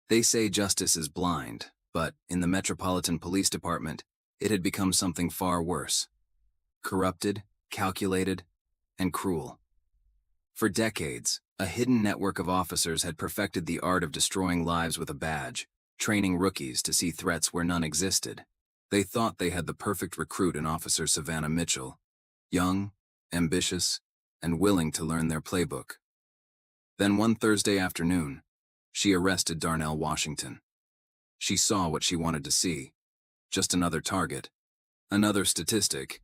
They say justice is blind, but in the Metropolitan Police Department, it had become something far worse. Corrupted, calculated, and cruel. For decades, a hidden network of officers had perfected the art of destroying lives with a badge, training rookies to see threats where none existed. They thought they had the perfect recruit in Officer Savannah Mitchell, young, ambitious, and willing to learn their playbook. Then one Thursday afternoon, she arrested Darnell Washington. She saw what she wanted to see. Just another target. Another statistic.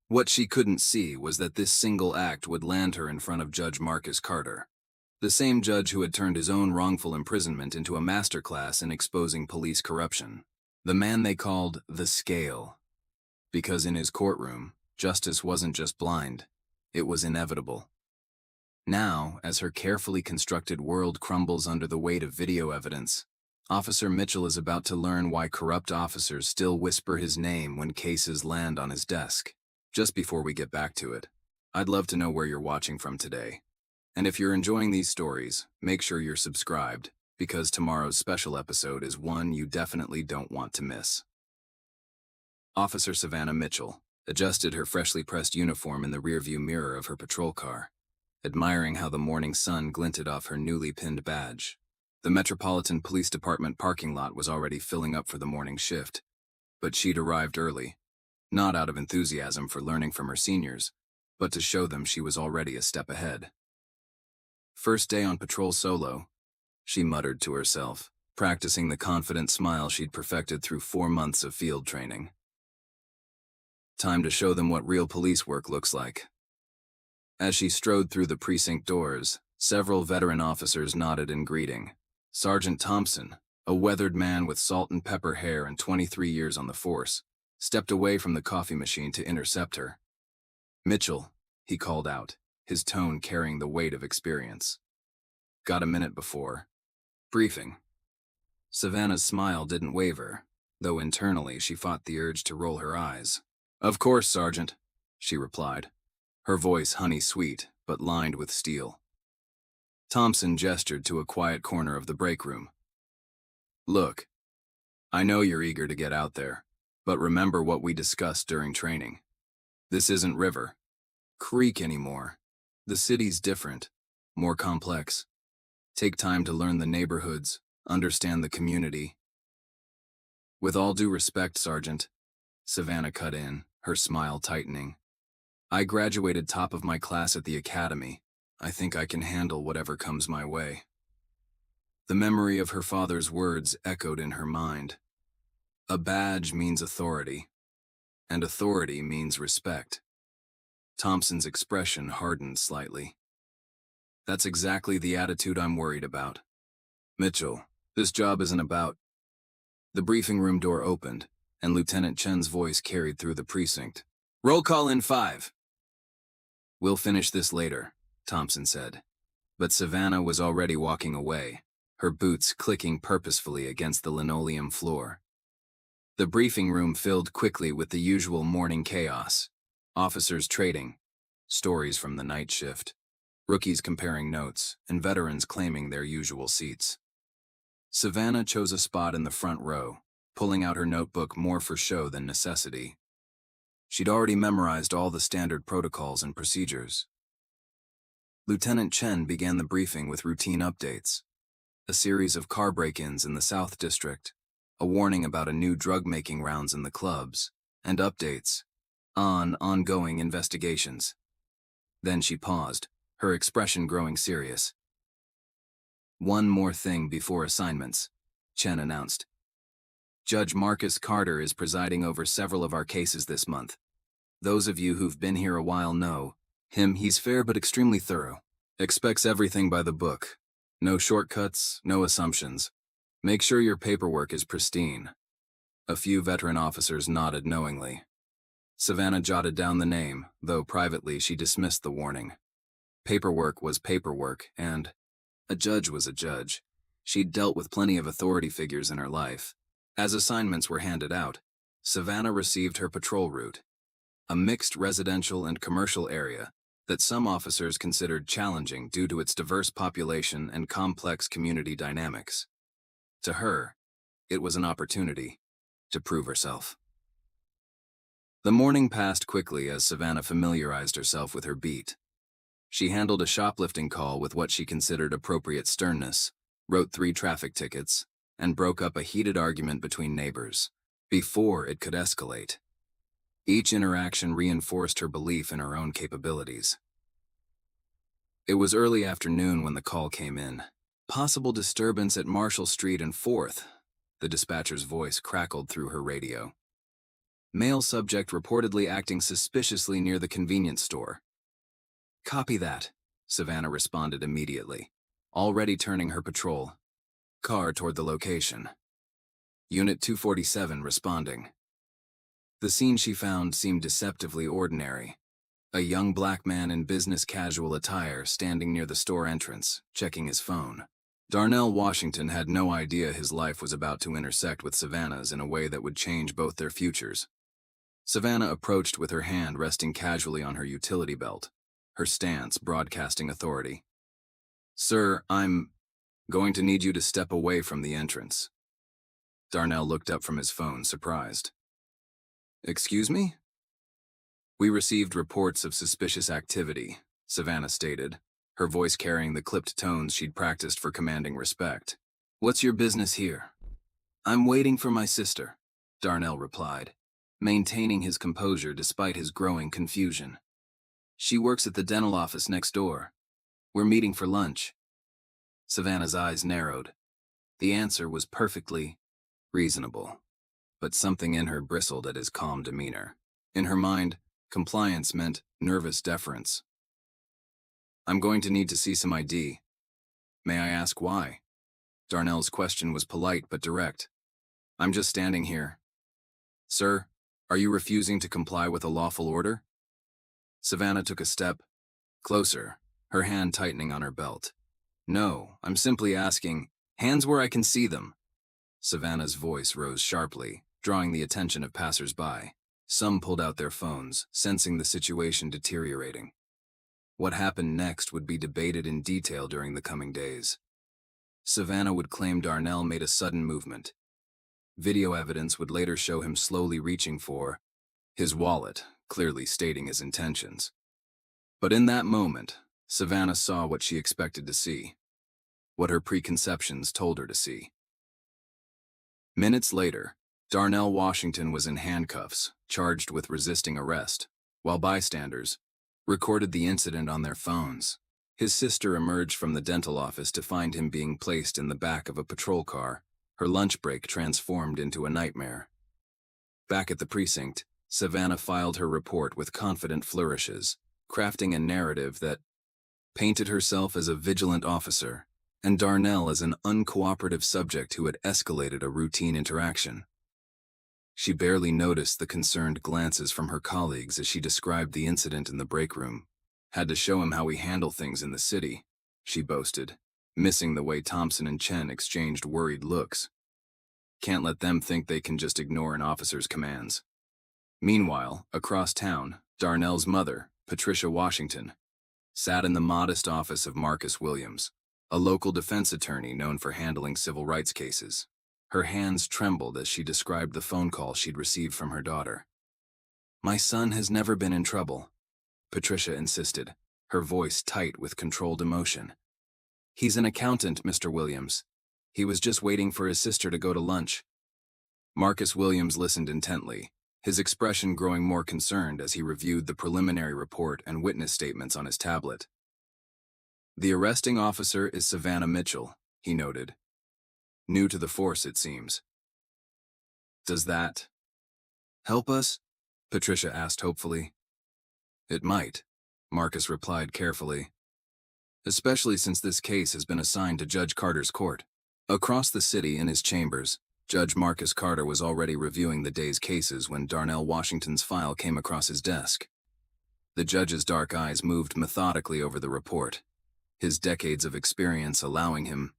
What she couldn't see was that this single act would land her in front of Judge Marcus Carter, the same judge who had turned his own wrongful imprisonment into a masterclass in exposing police corruption. The man they called the Scale. Because in his courtroom, justice wasn't just blind, it was inevitable. Now, as her carefully constructed world crumbles under the weight of video evidence, Officer Mitchell is about to learn why corrupt officers still whisper his name when cases land on his desk. Just before we get back to it, I'd love to know where you're watching from today. And if you're enjoying these stories, make sure you're subscribed, because tomorrow's special episode is one you definitely don't want to miss. Officer Savannah Mitchell adjusted her freshly pressed uniform in the rearview mirror of her patrol car, admiring how the morning sun glinted off her newly pinned badge. The Metropolitan Police Department parking lot was already filling up for the morning shift, but she'd arrived early, not out of enthusiasm for learning from her seniors, but to show them she was already a step ahead. First day on patrol solo, she muttered to herself, practicing the confident smile she'd perfected through 4 months of field training. Time to show them what real police work looks like. As she strode through the precinct doors, several veteran officers nodded in greeting. Sergeant Thompson, a weathered man with salt and pepper hair and 23 years on the force, stepped away from the coffee machine to intercept her. "Mitchell," he called out, his tone carrying the weight of experience. "Got a minute before briefing?" Savannah's smile didn't waver, though internally she fought the urge to roll her eyes. "Of course, Sergeant," she replied, her voice honey-sweet but lined with steel. Thompson gestured to a quiet corner of the break room. "Look, I know you're eager to get out there, but remember what we discussed during training. This isn't River Creek anymore. The city's different, more complex. Take time to learn the neighborhoods, understand the community." "With all due respect, Sergeant," Savannah cut in, her smile tightening. "I graduated top of my class at the academy. I think I can handle whatever comes my way." The memory of her father's words echoed in her mind. A badge means authority, and authority means respect. Thompson's expression hardened slightly. "That's exactly the attitude I'm worried about. Mitchell, this job isn't about—" The briefing room door opened, and Lieutenant Chen's voice carried through the precinct. "Roll call in 5. "We'll finish this later," Thompson said. But Savannah was already walking away, her boots clicking purposefully against the linoleum floor. The briefing room filled quickly with the usual morning chaos. Officers trading, stories from the night shift, rookies comparing notes, and veterans claiming their usual seats. Savannah chose a spot in the front row, pulling out her notebook more for show than necessity. She'd already memorized all the standard protocols and procedures. Lieutenant Chen began the briefing with routine updates. A series of car break-ins in the South District, a warning about a new drug-making rounds in the clubs, and updates on ongoing investigations. Then she paused, her expression growing serious. "One more thing before assignments," Chen announced. "Judge Marcus Carter is presiding over several of our cases this month. Those of you who've been here a while know him. He's fair but extremely thorough. Expects everything by the book. No shortcuts, no assumptions. Make sure your paperwork is pristine." A few veteran officers nodded knowingly. Savannah jotted down the name, though privately she dismissed the warning. Paperwork was paperwork, and a judge was a judge. She'd dealt with plenty of authority figures in her life. As assignments were handed out, Savannah received her patrol route, a mixed residential and commercial area that some officers considered challenging due to its diverse population and complex community dynamics. To her, it was an opportunity to prove herself. The morning passed quickly as Savannah familiarized herself with her beat. She handled a shoplifting call with what she considered appropriate sternness, wrote 3 traffic tickets, and broke up a heated argument between neighbors, before it could escalate. Each interaction reinforced her belief in her own capabilities. It was early afternoon when the call came in. Possible disturbance at Marshall Street and 4th, the dispatcher's voice crackled through her radio. Male subject reportedly acting suspiciously near the convenience store. Copy that, Savannah responded immediately, already turning her patrol car toward the location. Unit 247 responding. The scene she found seemed deceptively ordinary. A young black man in business casual attire standing near the store entrance, checking his phone. Darnell Washington had no idea his life was about to intersect with Savannah's in a way that would change both their futures. Savannah approached with her hand resting casually on her utility belt, her stance broadcasting authority. Sir, I'm going to need you to step away from the entrance. Darnell looked up from his phone, surprised. Excuse me? We received reports of suspicious activity, Savannah stated, her voice carrying the clipped tones she'd practiced for commanding respect. What's your business here? I'm waiting for my sister, Darnell replied, maintaining his composure despite his growing confusion. She works at the dental office next door. We're meeting for lunch. Savannah's eyes narrowed. The answer was perfectly reasonable, but something in her bristled at his calm demeanor. In her mind, compliance meant nervous deference. I'm going to need to see some ID. May I ask why? Darnell's question was polite but direct. I'm just standing here. Sir, are you refusing to comply with a lawful order? Savannah took a step closer, her hand tightening on her belt. No, I'm simply asking, hands where I can see them. Savannah's voice rose sharply, drawing the attention of passers-by. Some pulled out their phones, sensing the situation deteriorating. What happened next would be debated in detail during the coming days. Savannah would claim Darnell made a sudden movement. Video evidence would later show him slowly reaching for his wallet, clearly stating his intentions. But in that moment, Savannah saw what she expected to see, what her preconceptions told her to see. Minutes later, Darnell Washington was in handcuffs, charged with resisting arrest, while bystanders recorded the incident on their phones. His sister emerged from the dental office to find him being placed in the back of a patrol car, her lunch break transformed into a nightmare. Back at the precinct, Savannah filed her report with confident flourishes, crafting a narrative that painted herself as a vigilant officer and Darnell as an uncooperative subject who had escalated a routine interaction. She barely noticed the concerned glances from her colleagues as she described the incident in the break room. Had to show him how we handle things in the city, she boasted, missing the way Thompson and Chen exchanged worried looks. Can't let them think they can just ignore an officer's commands. Meanwhile, across town, Darnell's mother, Patricia Washington, sat in the modest office of Marcus Williams, a local defense attorney known for handling civil rights cases. Her hands trembled as she described the phone call she'd received from her daughter. My son has never been in trouble, Patricia insisted, her voice tight with controlled emotion. He's an accountant, Mr. Williams. He was just waiting for his sister to go to lunch. Marcus Williams listened intently, his expression growing more concerned as he reviewed the preliminary report and witness statements on his tablet. The arresting officer is Savannah Mitchell, he noted. New to the force, it seems. Does that help us? Patricia asked hopefully. It might, Marcus replied carefully. Especially since this case has been assigned to Judge Carter's court. Across the city in his chambers, Judge Marcus Carter was already reviewing the day's cases when Darnell Washington's file came across his desk. The judge's dark eyes moved methodically over the report, his decades of experience allowing him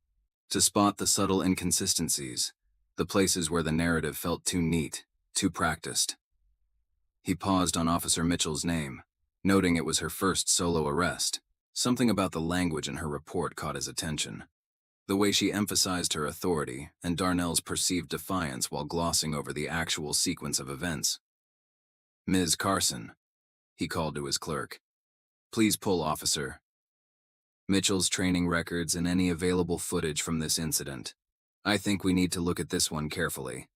to spot the subtle inconsistencies, the places where the narrative felt too neat, too practiced. He paused on Officer Mitchell's name, noting it was her first solo arrest. Something about the language in her report caught his attention. The way she emphasized her authority and Darnell's perceived defiance while glossing over the actual sequence of events. "Ms. Carson," he called to his clerk. "Please pull Officer Mitchell's training records and any available footage from this incident. I think we need to look at this one carefully."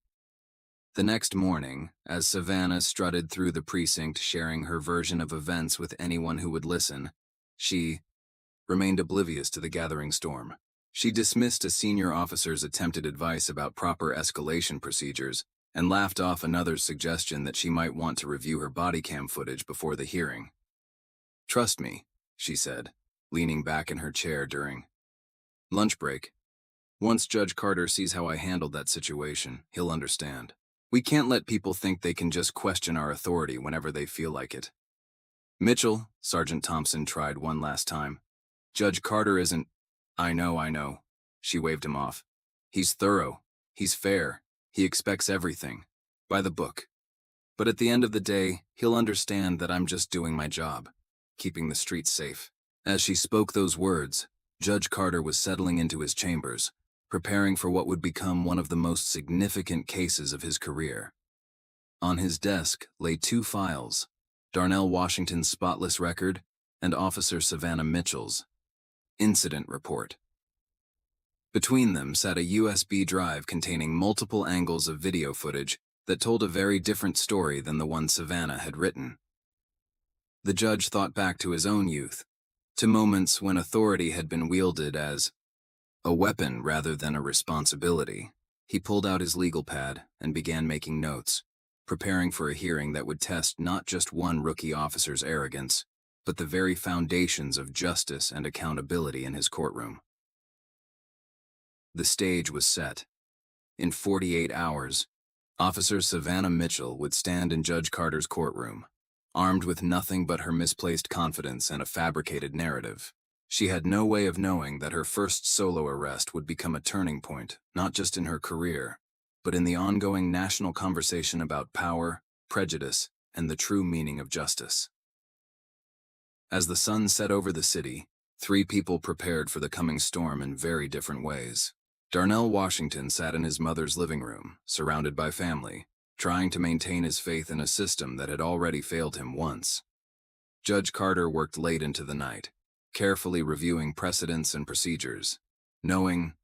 The next morning, as Savannah strutted through the precinct sharing her version of events with anyone who would listen, she remained oblivious to the gathering storm. She dismissed a senior officer's attempted advice about proper escalation procedures and laughed off another's suggestion that she might want to review her body cam footage before the hearing. "Trust me," she said, leaning back in her chair during lunch break. "Once Judge Carter sees how I handled that situation, he'll understand. We can't let people think they can just question our authority whenever they feel like it." "Mitchell," Sergeant Thompson tried one last time. "Judge Carter isn't—" I know," she waved him off. "He's thorough. He's fair. He expects everything. By the book. But at the end of the day, he'll understand that I'm just doing my job, keeping the streets safe." As she spoke those words, Judge Carter was settling into his chambers, preparing for what would become one of the most significant cases of his career. On his desk lay two files, Darnell Washington's spotless record and Officer Savannah Mitchell's incident report. Between them sat a USB drive containing multiple angles of video footage that told a very different story than the one Savannah had written. The judge thought back to his own youth, to moments when authority had been wielded as a weapon rather than a responsibility. He pulled out his legal pad and began making notes, preparing for a hearing that would test not just one rookie officer's arrogance, but the very foundations of justice and accountability in his courtroom. The stage was set. In 48 hours, Officer Savannah Mitchell would stand in Judge Carter's courtroom, armed with nothing but her misplaced confidence and a fabricated narrative. She had no way of knowing that her first solo arrest would become a turning point, not just in her career, but in the ongoing national conversation about power, prejudice, and the true meaning of justice. As the sun set over the city, three people prepared for the coming storm in very different ways. Darnell Washington sat in his mother's living room, surrounded by family, trying to maintain his faith in a system that had already failed him once. Judge Carter worked late into the night, carefully reviewing precedents and procedures, knowing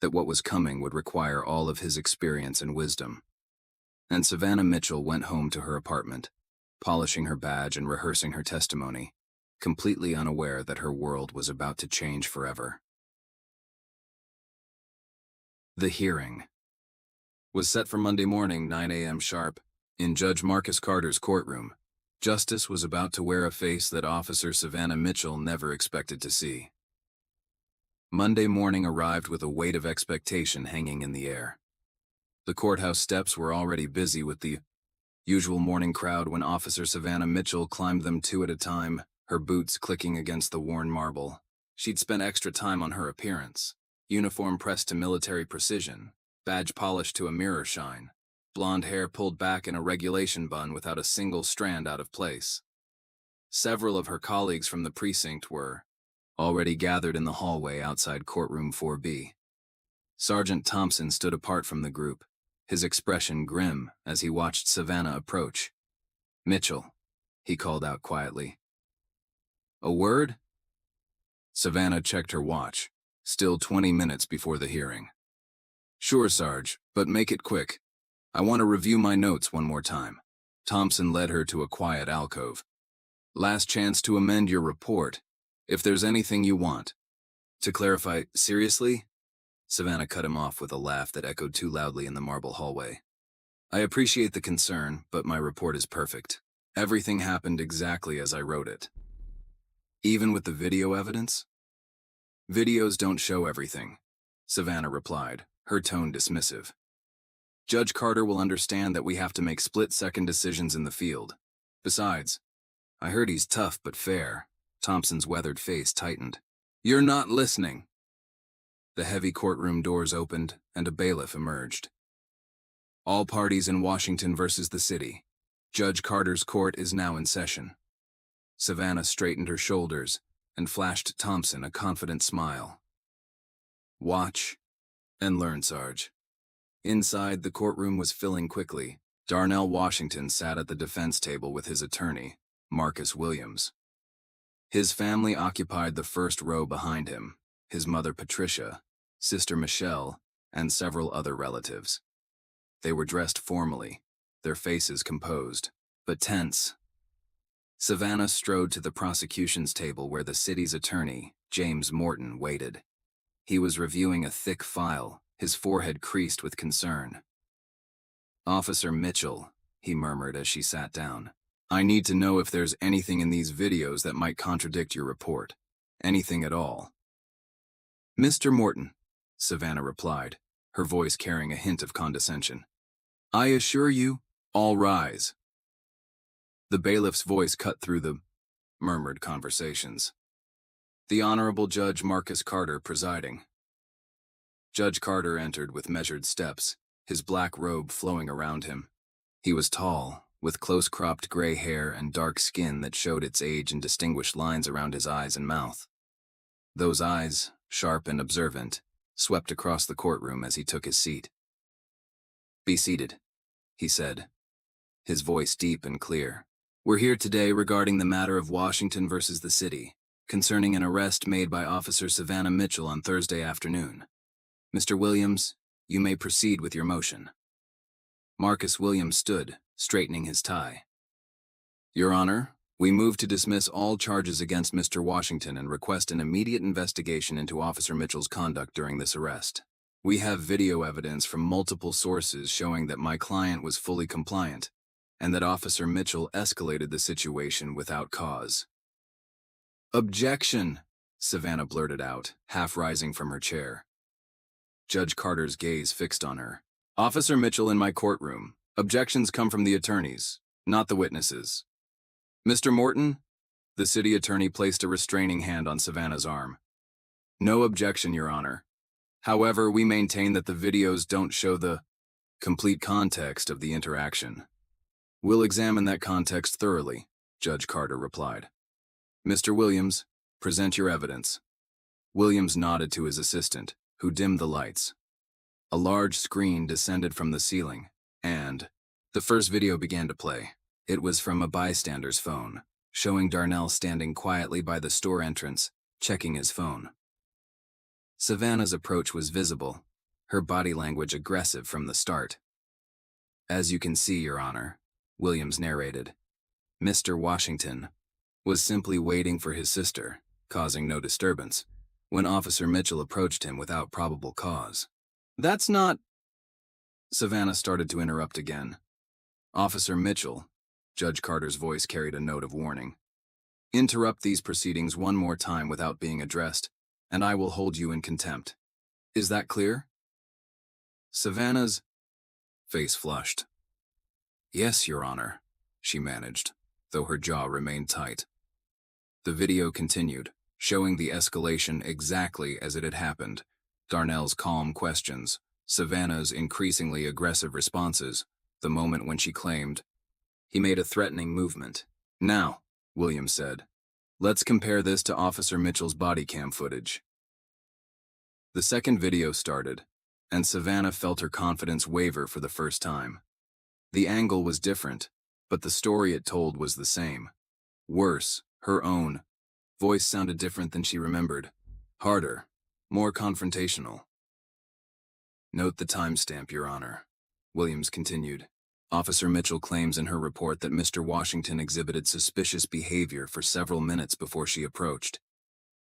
that what was coming would require all of his experience and wisdom. And Savannah Mitchell went home to her apartment, polishing her badge and rehearsing her testimony, completely unaware that her world was about to change forever. The hearing was set for Monday morning, 9 a.m. sharp, in Judge Marcus Carter's courtroom. Justice was about to wear a face that Officer Savannah Mitchell never expected to see. Monday morning arrived with a weight of expectation hanging in the air. The courthouse steps were already busy with the usual morning crowd when Officer Savannah Mitchell climbed them two at a time, her boots clicking against the worn marble. She'd spent extra time on her appearance, uniform pressed to military precision, badge polished to a mirror shine, blonde hair pulled back in a regulation bun without a single strand out of place. Several of her colleagues from the precinct were already gathered in the hallway outside courtroom 4B. Sergeant Thompson stood apart from the group, his expression grim as he watched Savannah approach. "Mitchell," he called out quietly. "A word?" Savannah checked her watch, still 20 minutes before the hearing. "Sure, Sarge, but make it quick. I want to review my notes one more time." Thompson led her to a quiet alcove. "Last chance to amend your report, if there's anything you want." To clarify, seriously? Savannah cut him off with a laugh that echoed too loudly in the marble hallway. "I appreciate the concern, but my report is perfect. Everything happened exactly as I wrote it." "Even with the video evidence?" "Videos don't show everything," Savannah replied, her tone dismissive. "Judge Carter will understand that we have to make split-second decisions in the field. Besides, I heard he's tough but fair." Thompson's weathered face tightened. "You're not listening." The heavy courtroom doors opened, and a bailiff emerged. "All parties in Washington versus the city. Judge Carter's court is now in session." Savannah straightened her shoulders and flashed Thompson a confident smile. Watch and learn, Sarge. Inside, the courtroom was filling quickly. Darnell Washington sat at the defense table with his attorney, Marcus Williams. His family occupied the first row behind him, his mother Patricia, sister Michelle, and several other relatives. They were dressed formally, their faces composed, but tense. Savannah strode to the prosecution's table where the city's attorney, James Morton, waited. He was reviewing a thick file, his forehead creased with concern. "Officer Mitchell," he murmured as she sat down, "I need to know if there's anything in these videos that might contradict your report. Anything at all." "Mr. Morton," Savannah replied, her voice carrying a hint of condescension, "I assure you, all rise." The bailiff's voice cut through the murmured conversations. The Honorable Judge Marcus Carter presiding. Judge Carter entered with measured steps, his black robe flowing around him. He was tall, with close-cropped gray hair and dark skin that showed its age in distinguished lines around his eyes and mouth. Those eyes, sharp and observant, swept across the courtroom as he took his seat. "Be seated," he said, his voice deep and clear. "We're here today regarding the matter of Washington versus the city, concerning an arrest made by Officer Savannah Mitchell on Thursday afternoon. Mr. Williams, you may proceed with your motion." Marcus Williams stood, straightening his tie. "Your Honor, we move to dismiss all charges against Mr. Washington and request an immediate investigation into Officer Mitchell's conduct during this arrest. We have video evidence from multiple sources showing that my client was fully compliant, and that Officer Mitchell escalated the situation without cause." "Objection!" Savannah blurted out, half rising from her chair. Judge Carter's gaze fixed on her. "Officer Mitchell in my courtroom. Objections come from the attorneys, not the witnesses." "Mr. Morton?" The city attorney placed a restraining hand on Savannah's arm. "No objection, Your Honor. However, we maintain that the videos don't show the complete context of the interaction." "We'll examine that context thoroughly," Judge Carter replied. "Mr. Williams, present your evidence." Williams nodded to his assistant, who dimmed the lights. A large screen descended from the ceiling, and the first video began to play. It was from a bystander's phone, showing Darnell standing quietly by the store entrance, checking his phone. Savannah's approach was visible, her body language aggressive from the start. "As you can see, Your Honor," Williams narrated, "Mr. Washington was simply waiting for his sister, causing no disturbance, when Officer Mitchell approached him without probable cause." "That's not—" Savannah started to interrupt again. "Officer Mitchell," Judge Carter's voice carried a note of warning, "interrupt these proceedings one more time without being addressed, and I will hold you in contempt. Is that clear?" Savannah's face flushed. "Yes, Your Honor," she managed, though her jaw remained tight. The video continued, showing the escalation exactly as it had happened. Darnell's calm questions, Savannah's increasingly aggressive responses, the moment when she claimed. He made a threatening movement. "Now," Williams said, "let's compare this to Officer Mitchell's body cam footage." The second video started, and Savannah felt her confidence waver for the first time. The angle was different, but the story it told was the same. Worse, her own. Voice sounded different than she remembered. Harder, more confrontational. "Note the timestamp, Your Honor," Williams continued. "Officer Mitchell claims in her report that Mr. Washington exhibited suspicious behavior for several minutes before she approached.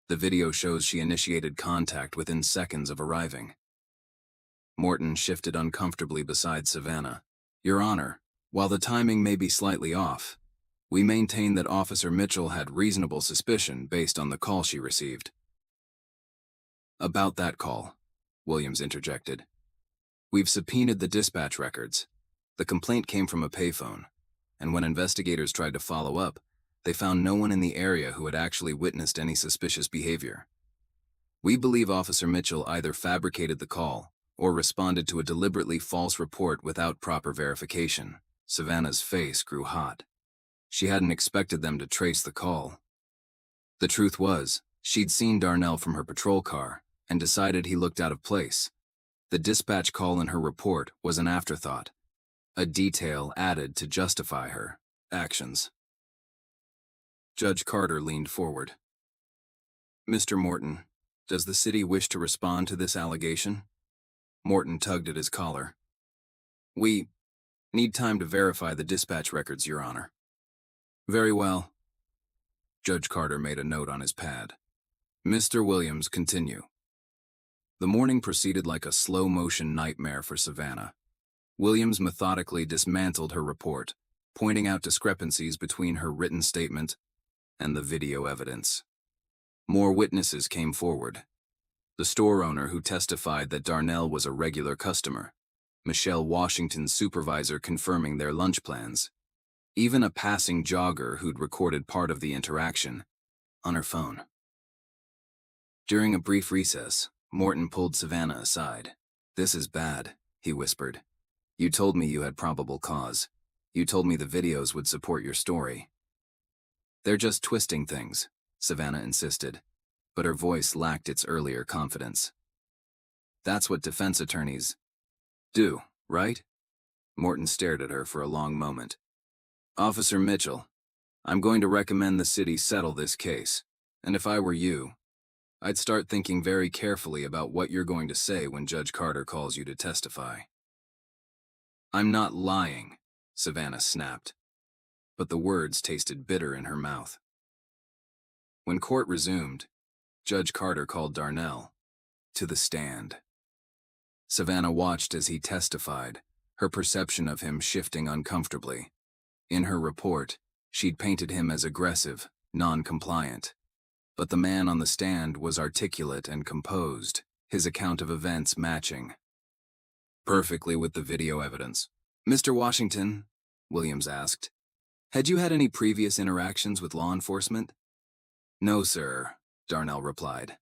The video shows she initiated contact within seconds of arriving." Morton shifted uncomfortably beside Savannah. "Your Honor, while the timing may be slightly off, we maintain that Officer Mitchell had reasonable suspicion based on the call she received." "About that call," Williams interjected. "We've subpoenaed the dispatch records. The complaint came from a payphone, and when investigators tried to follow up, they found no one in the area who had actually witnessed any suspicious behavior. We believe Officer Mitchell either fabricated the call or responded to a deliberately false report without proper verification." Savannah's face grew hot. She hadn't expected them to trace the call. The truth was, she'd seen Darnell from her patrol car, and decided he looked out of place. The dispatch call in her report was an afterthought, a detail added to justify her actions. Judge Carter leaned forward. Mr. Morton, does the city wish to respond to this allegation? Morton tugged at his collar. We need time to verify the dispatch records, Your Honor. Very well. Judge Carter made a note on his pad. Mr. Williams, continue. The morning proceeded like a slow-motion nightmare for Savannah. Williams methodically dismantled her report, pointing out discrepancies between her written statement and the video evidence. More witnesses came forward. The store owner who testified that Darnell was a regular customer, Michelle Washington's supervisor confirming their lunch plans, even a passing jogger who'd recorded part of the interaction on her phone. During a brief recess, Morton pulled Savannah aside. This is bad, he whispered. You told me you had probable cause. You told me the videos would support your story. They're just twisting things, Savannah insisted, but her voice lacked its earlier confidence. That's what defense attorneys do, right? Morton stared at her for a long moment. Officer Mitchell, I'm going to recommend the city settle this case, and if I were you, I'd start thinking very carefully about what you're going to say when Judge Carter calls you to testify. I'm not lying, Savannah snapped, but the words tasted bitter in her mouth. When court resumed, Judge Carter called Darnell to the stand. Savannah watched as he testified, her perception of him shifting uncomfortably. In her report, she'd painted him as aggressive, non-compliant. But the man on the stand was articulate and composed, his account of events matching perfectly with the video evidence. Mr. Washington, Williams asked, had you had any previous interactions with law enforcement? No, sir, Darnell replied.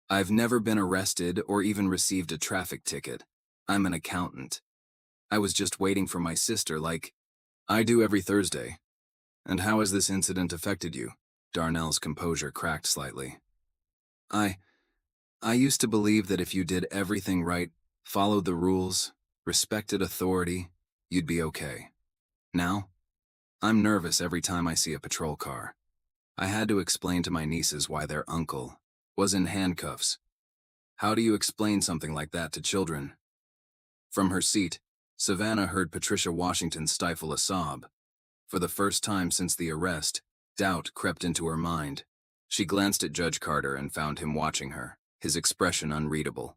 I've never been arrested or even received a traffic ticket. I'm an accountant. I was just waiting for my sister like I do every Thursday. And how has this incident affected you? Darnell's composure cracked slightly. I used to believe that if you did everything right, followed the rules, respected authority, you'd be okay. Now, I'm nervous every time I see a patrol car. I had to explain to my nieces why their uncle was in handcuffs. How do you explain something like that to children? From her seat, Savannah heard Patricia Washington stifle a sob. For the first time since the arrest, doubt crept into her mind. She glanced at Judge Carter and found him watching her, his expression unreadable.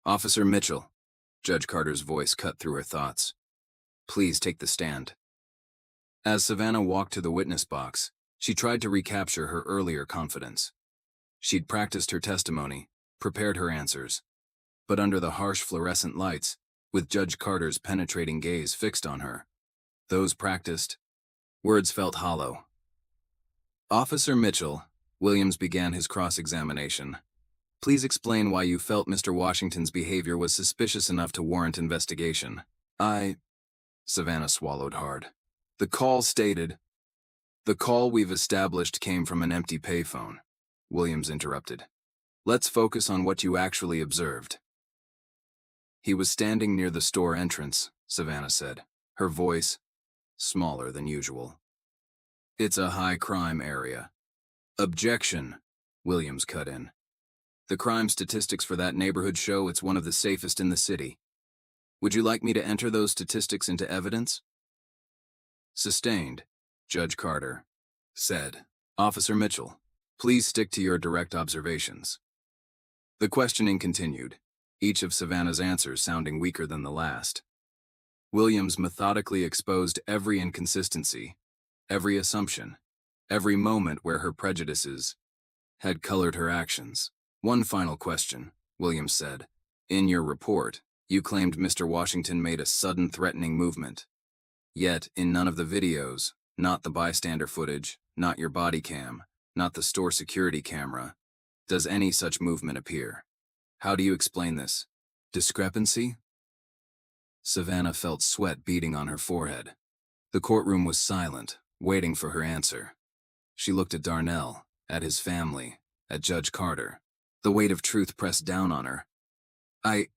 Officer Mitchell, Judge Carter's voice cut through her thoughts. Please take the stand. As Savannah walked to the witness box, she tried to recapture her earlier confidence. She'd practiced her testimony, prepared her answers. But under the harsh fluorescent lights, with Judge Carter's penetrating gaze fixed on her, those practiced words felt hollow. Officer Mitchell, Williams began his cross-examination. Please explain why you felt Mr. Washington's behavior was suspicious enough to warrant investigation. Savannah swallowed hard. The call stated, the call we've established came from an empty payphone. Williams interrupted. Let's focus on what you actually observed. He was standing near the store entrance, Savannah said, her voice smaller than usual. It's a high-crime area. Objection, Williams cut in. The crime statistics for that neighborhood show it's one of the safest in the city. Would you like me to enter those statistics into evidence? Sustained, Judge Carter said. Officer Mitchell, please stick to your direct observations. The questioning continued, each of Savannah's answers sounding weaker than the last. Williams methodically exposed every inconsistency, every assumption, every moment where her prejudices had colored her actions. One final question, Williams said. In your report, you claimed Mr. Washington made a sudden threatening movement. Yet, in none of the videos, not the bystander footage, not your body cam, not the store security camera, does any such movement appear. How do you explain this? Discrepancy? Savannah felt sweat beading on her forehead. The courtroom was silent, waiting for her answer. She looked at Darnell, at his family, at Judge Carter. The weight of truth pressed down on her. I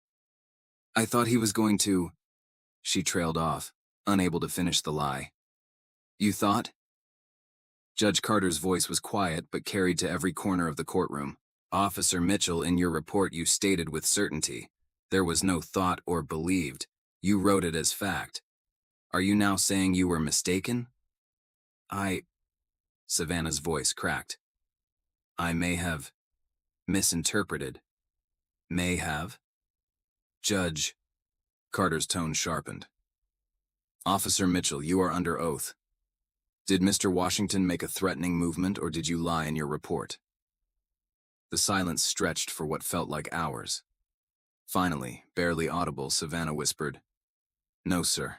thought he was going to... She trailed off, unable to finish the lie. You thought? Judge Carter's voice was quiet but carried to every corner of the courtroom. Officer Mitchell, in your report you stated with certainty. There was no thought or believed. You wrote it as fact. Are you now saying you were mistaken? Savannah's voice cracked. I may have misinterpreted. May have? Judge. Carter's tone sharpened. Officer Mitchell, you are under oath. Did Mr. Washington make a threatening movement or did you lie in your report? The silence stretched for what felt like hours. Finally, barely audible, Savannah whispered, No, sir.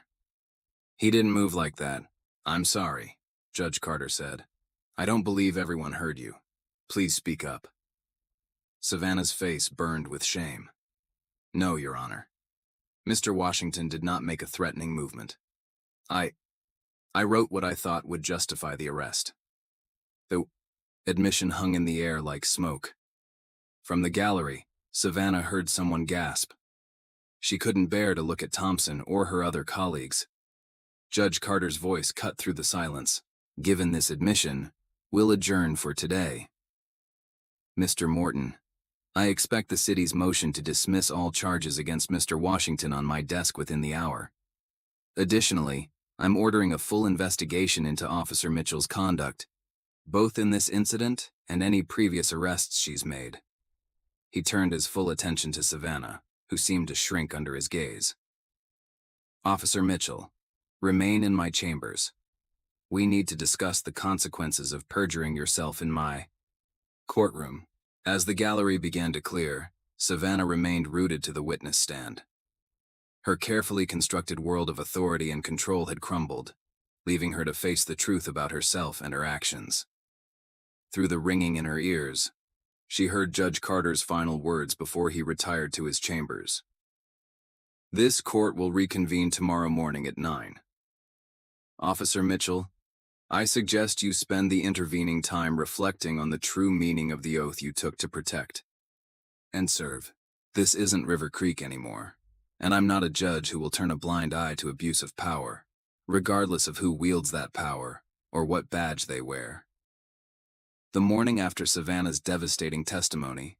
He didn't move like that. I'm sorry, Judge Carter said. I don't believe everyone heard you. Please speak up. Savannah's face burned with shame. No, Your Honor. Mr. Washington did not make a threatening movement. I wrote what I thought would justify the arrest. The admission hung in the air like smoke. From the gallery, Savannah heard someone gasp. She couldn't bear to look at Thompson or her other colleagues. Judge Carter's voice cut through the silence. Given this admission, we'll adjourn for today. Mr. Morton, I expect the city's motion to dismiss all charges against Mr. Washington on my desk within the hour. Additionally, I'm ordering a full investigation into Officer Mitchell's conduct, both in this incident and any previous arrests she's made. He turned his full attention to Savannah, who seemed to shrink under his gaze. Officer Mitchell, remain in my chambers. We need to discuss the consequences of perjuring yourself in my courtroom. As the gallery began to clear, Savannah remained rooted to the witness stand. Her carefully constructed world of authority and control had crumbled, leaving her to face the truth about herself and her actions. Through the ringing in her ears, she heard Judge Carter's final words before he retired to his chambers. This court will reconvene tomorrow morning at 9. Officer Mitchell, I suggest you spend the intervening time reflecting on the true meaning of the oath you took to protect and serve. This isn't River Creek anymore, and I'm not a judge who will turn a blind eye to abuse of power, regardless of who wields that power or what badge they wear. The morning after Savannah's devastating testimony,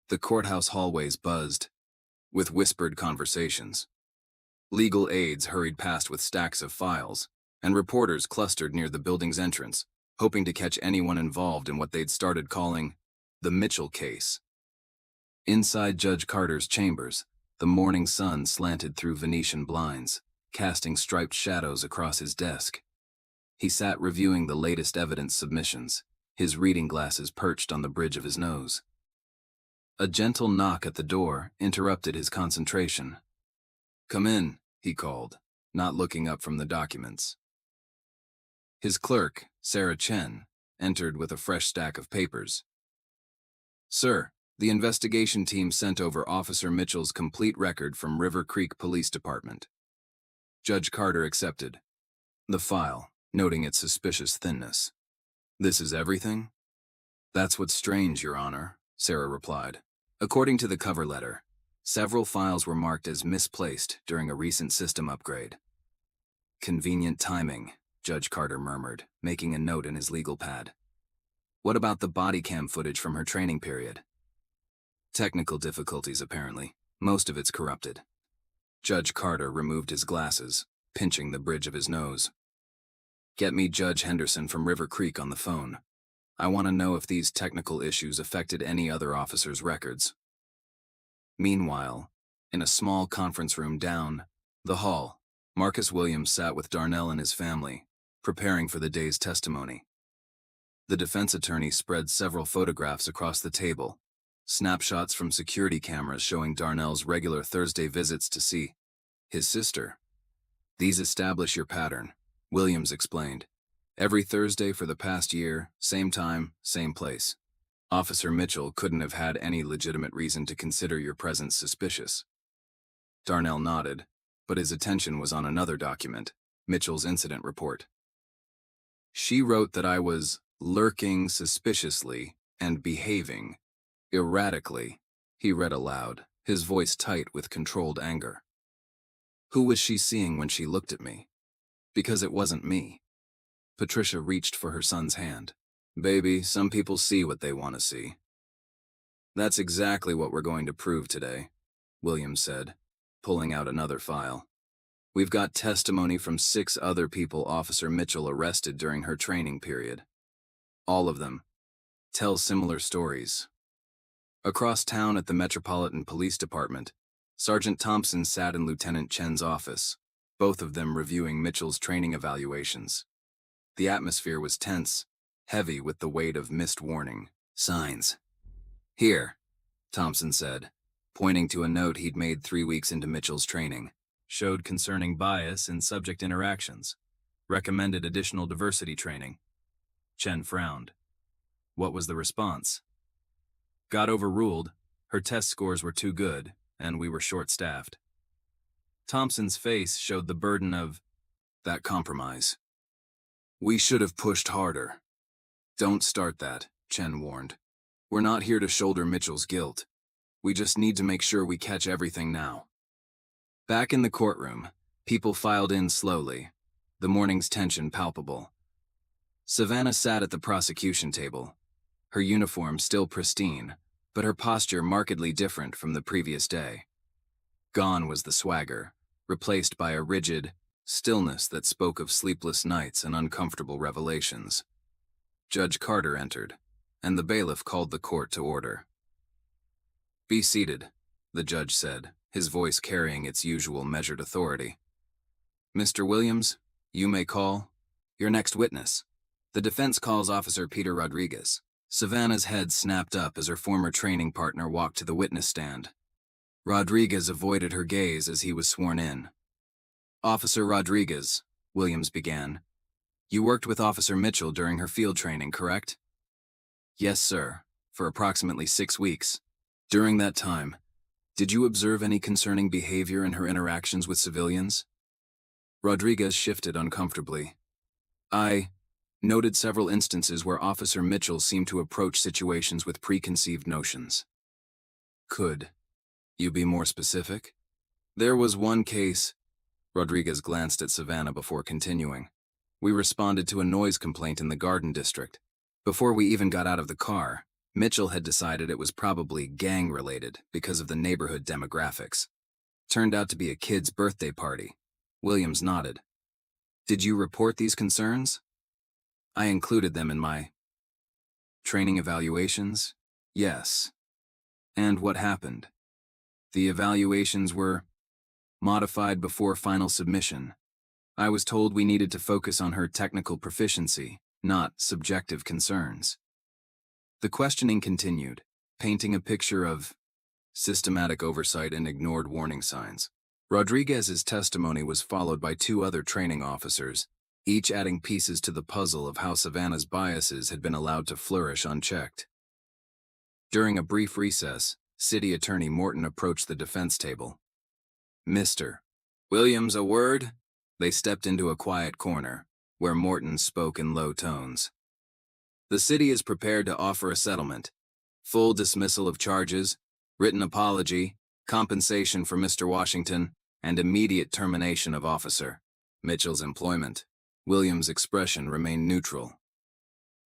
the courthouse hallways buzzed with whispered conversations. Legal aides hurried past with stacks of files, and reporters clustered near the building's entrance, hoping to catch anyone involved in what they'd started calling the Mitchell case. Inside Judge Carter's chambers, the morning sun slanted through Venetian blinds, casting striped shadows across his desk. He sat reviewing the latest evidence submissions, his reading glasses perched on the bridge of his nose. A gentle knock at the door interrupted his concentration. Come in, he called, not looking up from the documents. His clerk, Sarah Chen, entered with a fresh stack of papers. Sir, the investigation team sent over Officer Mitchell's complete record from River Creek Police Department. Judge Carter accepted the file, noting its suspicious thinness. This is everything? That's what's strange, Your Honor, Sarah replied. According to the cover letter, several files were marked as misplaced during a recent system upgrade. Convenient timing, Judge Carter murmured, making a note in his legal pad. What about the body cam footage from her training period? Technical difficulties, apparently. Most of it's corrupted. Judge Carter removed his glasses, pinching the bridge of his nose. Get me Judge Henderson from River Creek on the phone. I want to know if these technical issues affected any other officers' records. Meanwhile, in a small conference room down the hall, Marcus Williams sat with Darnell and his family, preparing for the day's testimony. The defense attorney spread several photographs across the table, snapshots from security cameras showing Darnell's regular Thursday visits to see his sister. These establish your pattern, Williams explained. Every Thursday for the past year, same time, same place. Officer Mitchell couldn't have had any legitimate reason to consider your presence suspicious. Darnell nodded, but his attention was on another document, Mitchell's incident report. She wrote that I was lurking suspiciously and behaving Erratically, he read aloud, his voice tight with controlled anger. Who was she seeing when she looked at me? Because it wasn't me. Patricia reached for her son's hand. Baby, some people see what they want to see. That's exactly what we're going to prove today, Williams said, pulling out another file. We've got testimony from 6 other people Officer Mitchell arrested during her training period. All of them tell similar stories. Across town at the Metropolitan Police Department, Sergeant Thompson sat in Lieutenant Chen's office, both of them reviewing Mitchell's training evaluations. The atmosphere was tense, heavy with the weight of missed warning signs. Here, Thompson said, pointing to a note he'd made 3 weeks into Mitchell's training. Showed concerning bias in subject interactions. Recommended additional diversity training. Chen frowned. What was the response? Got overruled. Her test scores were too good, and we were short-staffed. Thompson's face showed the burden of that compromise. We should have pushed harder. Don't start that, Chen warned. We're not here to shoulder Mitchell's guilt. We just need to make sure we catch everything now. Back in the courtroom, people filed in slowly, the morning's tension palpable. Savannah sat at the prosecution table, her uniform still pristine, but her posture markedly different from the previous day. Gone was the swagger, replaced by a rigid stillness that spoke of sleepless nights and uncomfortable revelations. Judge Carter entered, and the bailiff called the court to order. Be seated, the judge said, his voice carrying its usual measured authority. Mr. Williams, you may call your next witness. The defense calls Officer Peter Rodriguez. Savannah's head snapped up as her former training partner walked to the witness stand. Rodriguez avoided her gaze as he was sworn in. Officer Rodriguez, Williams began. You worked with Officer Mitchell during her field training, correct? Yes, sir, for approximately 6 weeks. During that time, did you observe any concerning behavior in her interactions with civilians? Rodriguez shifted uncomfortably. I noted several instances where Officer Mitchell seemed to approach situations with preconceived notions. Could you be more specific? There was one case. Rodriguez glanced at Savannah before continuing. We responded to a noise complaint in the Garden District. Before we even got out of the car, Mitchell had decided it was probably gang-related because of the neighborhood demographics. Turned out to be a kid's birthday party. Williams nodded. Did you report these concerns? I included them in my training evaluations? Yes. And what happened? The evaluations were modified before final submission. I was told we needed to focus on her technical proficiency, not subjective concerns. The questioning continued, painting a picture of systematic oversight and ignored warning signs. Rodriguez's testimony was followed by 2 other training officers, each adding pieces to the puzzle of how Savannah's biases had been allowed to flourish unchecked. During a brief recess, City Attorney Morton approached the defense table. Mr. Williams, a word? They stepped into a quiet corner, where Morton spoke in low tones. The city is prepared to offer a settlement, full dismissal of charges, written apology, compensation for Mr. Washington, and immediate termination of Officer Mitchell's employment. Williams' expression remained neutral.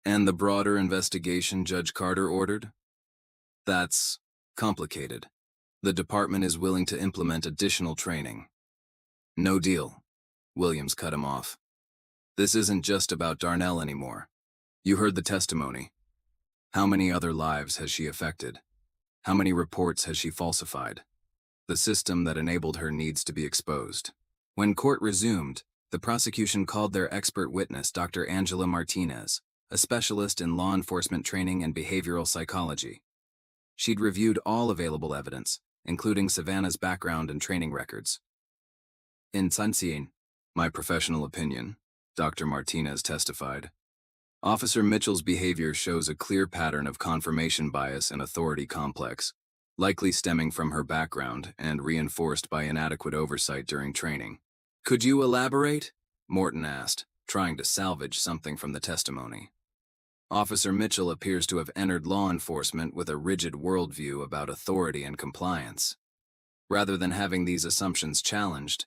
And the broader investigation Judge Carter ordered? That's complicated. The department is willing to implement additional training. No deal. Williams cut him off. This isn't just about Darnell anymore. You heard the testimony. How many other lives has she affected? How many reports has she falsified? The system that enabled her needs to be exposed. When court resumed, the prosecution called their expert witness, Dr. Angela Martinez, a specialist in law enforcement training and behavioral psychology. She'd reviewed all available evidence, including Savannah's background and training records. In Sansien, my professional opinion, Dr. Martinez testified, Officer Mitchell's behavior shows a clear pattern of confirmation bias and authority complex, likely stemming from her background and reinforced by inadequate oversight during training. Could you elaborate? Morton asked, trying to salvage something from the testimony. Officer Mitchell appears to have entered law enforcement with a rigid worldview about authority and compliance. Rather than having these assumptions challenged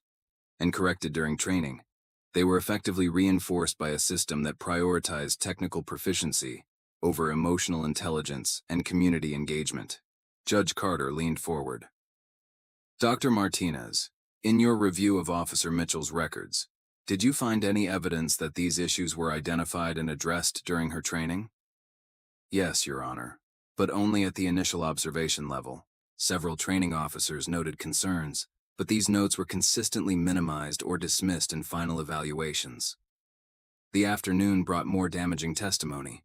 and corrected during training, they were effectively reinforced by a system that prioritized technical proficiency over emotional intelligence and community engagement. Judge Carter leaned forward. Dr. Martinez, in your review of Officer Mitchell's records, did you find any evidence that these issues were identified and addressed during her training? Yes, Your Honor, but only at the initial observation level. Several training officers noted concerns, but these notes were consistently minimized or dismissed in final evaluations. The afternoon brought more damaging testimony.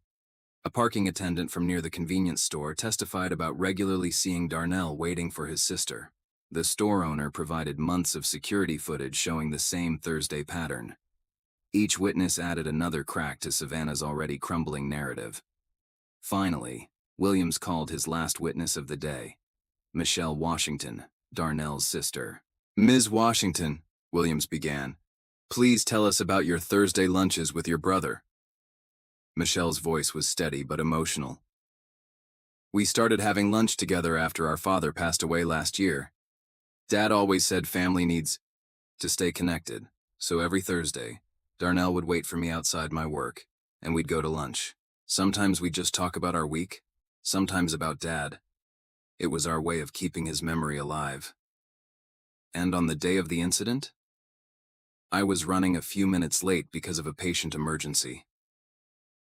A parking attendant from near the convenience store testified about regularly seeing Darnell waiting for his sister. The store owner provided months of security footage showing the same Thursday pattern. Each witness added another crack to Savannah's already crumbling narrative. Finally, Williams called his last witness of the day, Michelle Washington, Darnell's sister. Ms. Washington, Williams began, please tell us about your Thursday lunches with your brother. Michelle's voice was steady but emotional. We started having lunch together after our father passed away last year. Dad always said family needs to stay connected, so every Thursday, Darnell would wait for me outside my work, and we'd go to lunch. Sometimes we'd just talk about our week, sometimes about Dad. It was our way of keeping his memory alive. And on the day of the incident, I was running a few minutes late because of a patient emergency.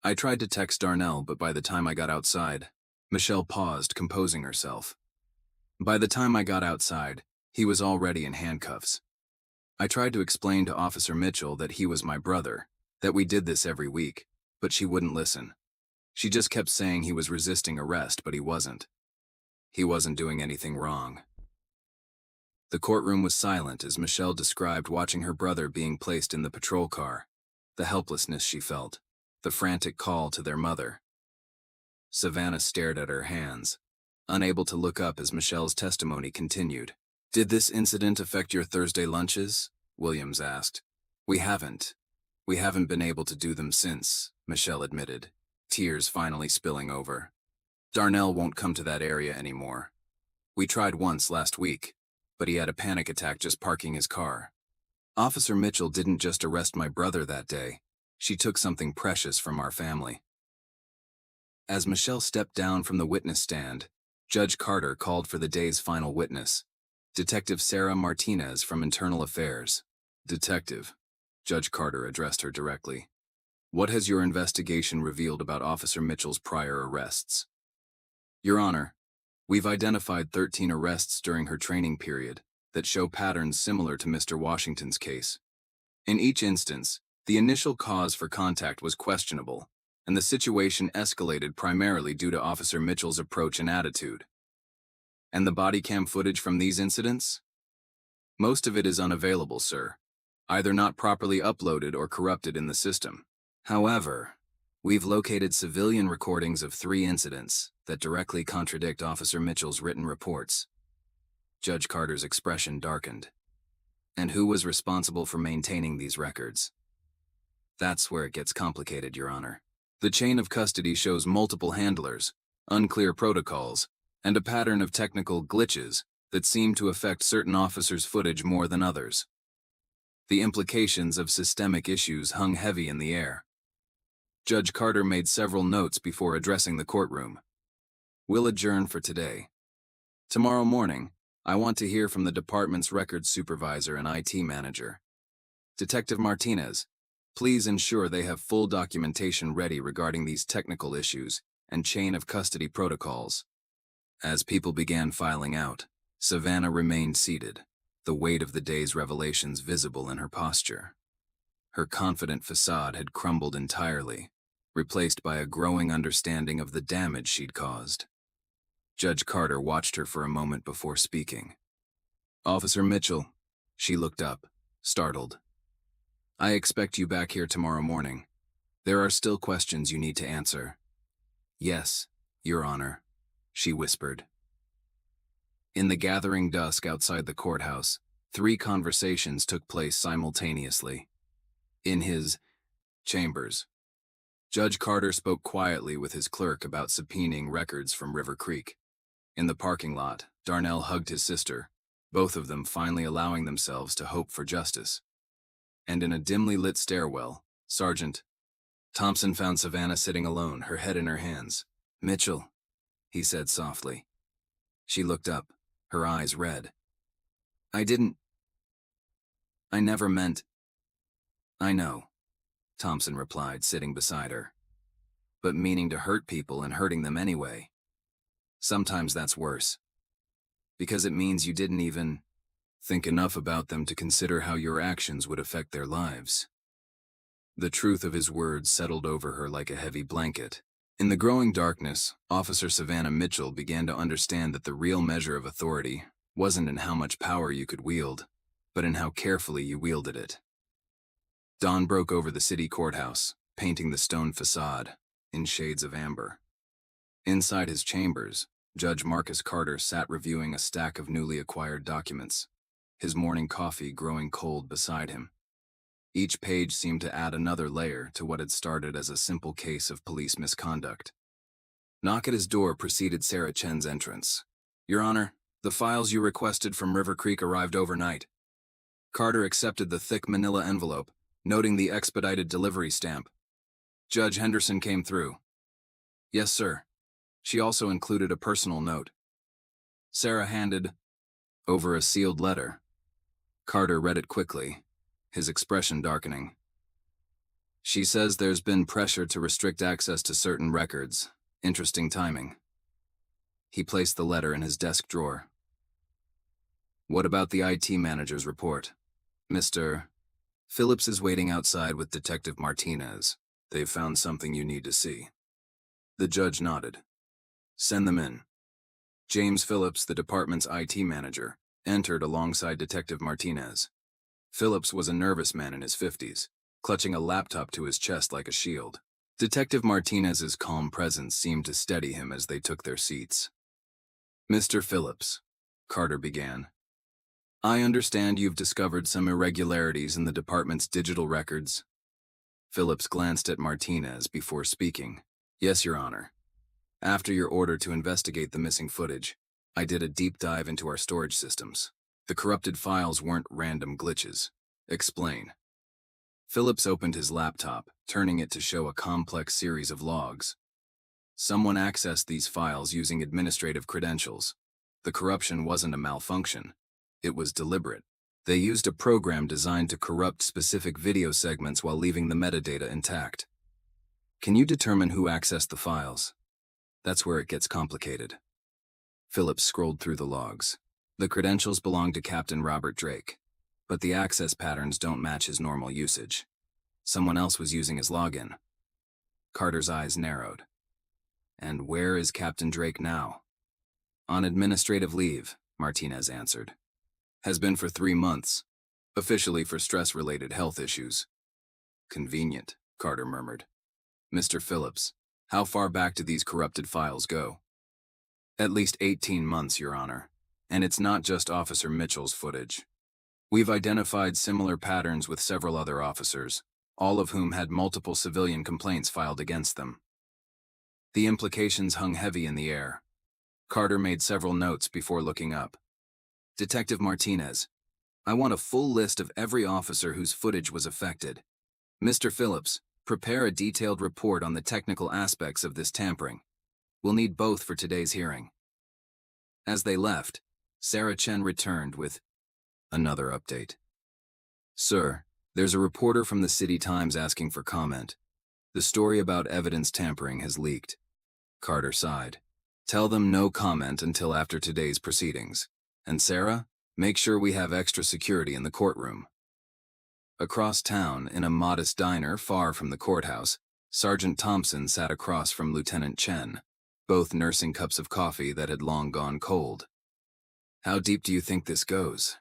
I tried to text Darnell, but by the time I got outside, Michelle paused, composing herself. By the time I got outside, he was already in handcuffs. I tried to explain to Officer Mitchell that he was my brother, that we did this every week, but she wouldn't listen. She just kept saying he was resisting arrest, but he wasn't. He wasn't doing anything wrong. The courtroom was silent as Michelle described watching her brother being placed in the patrol car, the helplessness she felt, the frantic call to their mother. Savannah stared at her hands, unable to look up as Michelle's testimony continued. Did this incident affect your Thursday lunches? Williams asked. We haven't been able to do them since, Michelle admitted, tears finally spilling over. Darnell won't come to that area anymore. We tried once last week, but he had a panic attack just parking his car. Officer Mitchell didn't just arrest my brother that day. She took something precious from our family. As Michelle stepped down from the witness stand, Judge Carter called for the day's final witness, Detective Sarah Martinez from Internal Affairs. Detective, Judge Carter addressed her directly. What has your investigation revealed about Officer Mitchell's prior arrests? Your Honor, we've identified 13 arrests during her training period that show patterns similar to Mr. Washington's case. In each instance, the initial cause for contact was questionable, and the situation escalated primarily due to Officer Mitchell's approach and attitude. And the body cam footage from these incidents? Most of it is unavailable, sir, either not properly uploaded or corrupted in the system. However, we've located civilian recordings of 3 incidents that directly contradict Officer Mitchell's written reports. Judge Carter's expression darkened. And who was responsible for maintaining these records? That's where it gets complicated, Your Honor. The chain of custody shows multiple handlers, unclear protocols, and a pattern of technical glitches that seem to affect certain officers' footage more than others. The implications of systemic issues hung heavy in the air. Judge Carter made several notes before addressing the courtroom. We'll adjourn for today. Tomorrow morning, I want to hear from the department's records supervisor and IT manager. Detective Martinez, please ensure they have full documentation ready regarding these technical issues and chain of custody protocols. As people began filing out, Savannah remained seated, the weight of the day's revelations visible in her posture. Her confident facade had crumbled entirely, replaced by a growing understanding of the damage she'd caused. Judge Carter watched her for a moment before speaking. Officer Mitchell, she looked up, startled. I expect you back here tomorrow morning. There are still questions you need to answer. Yes, Your Honor, she whispered. In the gathering dusk outside the courthouse, 3 conversations took place simultaneously. In his chambers, Judge Carter spoke quietly with his clerk about subpoenaing records from River Creek. In the parking lot, Darnell hugged his sister, both of them finally allowing themselves to hope for justice. And in a dimly lit stairwell, Sergeant Thompson found Savannah sitting alone, her head in her hands. "Mitchell," he said softly. She looked up, her eyes red. I never meant." "I know," Thompson replied, sitting beside her. "But meaning to hurt people and hurting them anyway. Sometimes that's worse. Because it means you didn't even think enough about them to consider how your actions would affect their lives." The truth of his words settled over her like a heavy blanket. In the growing darkness, Officer Savannah Mitchell began to understand that the real measure of authority wasn't in how much power you could wield, but in how carefully you wielded it. Dawn broke over the city courthouse, painting the stone facade in shades of amber. Inside his chambers, Judge Marcus Carter sat reviewing a stack of newly acquired documents, his morning coffee growing cold beside him. Each page seemed to add another layer to what had started as a simple case of police misconduct. Knock at his door preceded Sarah Chen's entrance. "Your Honor, the files you requested from River Creek arrived overnight." Carter accepted the thick manila envelope, noting the expedited delivery stamp. "Judge Henderson came through." "Yes, sir." She also included a personal note. Sarah handed over a sealed letter. Carter read it quickly, his expression darkening. "She says there's been pressure to restrict access to certain records. Interesting timing." He placed the letter in his desk drawer. "What about the IT manager's report? Mr. Phillips is waiting outside with Detective Martinez. They've found something you need to see." The judge nodded. "Send them in." James Phillips, the department's IT manager, entered alongside Detective Martinez. Phillips was a nervous man in his 50s, clutching a laptop to his chest like a shield. Detective Martinez's calm presence seemed to steady him as they took their seats. "Mr. Phillips," Carter began, "I understand you've discovered some irregularities in the department's digital records." Phillips glanced at Martinez before speaking. "Yes, Your Honor. After your order to investigate the missing footage, I did a deep dive into our storage systems. The corrupted files weren't random glitches." "Explain." Phillips opened his laptop, turning it to show a complex series of logs. Someone accessed these files using administrative credentials. The corruption wasn't a malfunction. It was deliberate. They used a program designed to corrupt specific video segments while leaving the metadata intact. "Can you determine who accessed the files?" "That's where it gets complicated." Phillips scrolled through the logs. "The credentials belong to Captain Robert Drake, but the access patterns don't match his normal usage. Someone else was using his login." Carter's eyes narrowed. "And where is Captain Drake now?" "On administrative leave," Martinez answered. "Has been for 3 months, officially for stress-related health issues." "Convenient," Carter murmured. "Mr. Phillips, how far back do these corrupted files go?" "At least 18 months, Your Honor. And it's not just Officer Mitchell's footage. We've identified similar patterns with several other officers, all of whom had multiple civilian complaints filed against them." The implications hung heavy in the air. Carter made several notes before looking up. "Detective Martinez, I want a full list of every officer whose footage was affected. Mr. Phillips, prepare a detailed report on the technical aspects of this tampering. We'll need both for today's hearing." As they left, Sarah Chen returned with another update. "Sir, there's a reporter from the City Times asking for comment. The story about evidence tampering has leaked." Carter sighed. "Tell them no comment until after today's proceedings. And Sarah, make sure we have extra security in the courtroom." Across town, in a modest diner far from the courthouse, Sergeant Thompson sat across from Lieutenant Chen, both nursing cups of coffee that had long gone cold. "How deep do you think this goes?"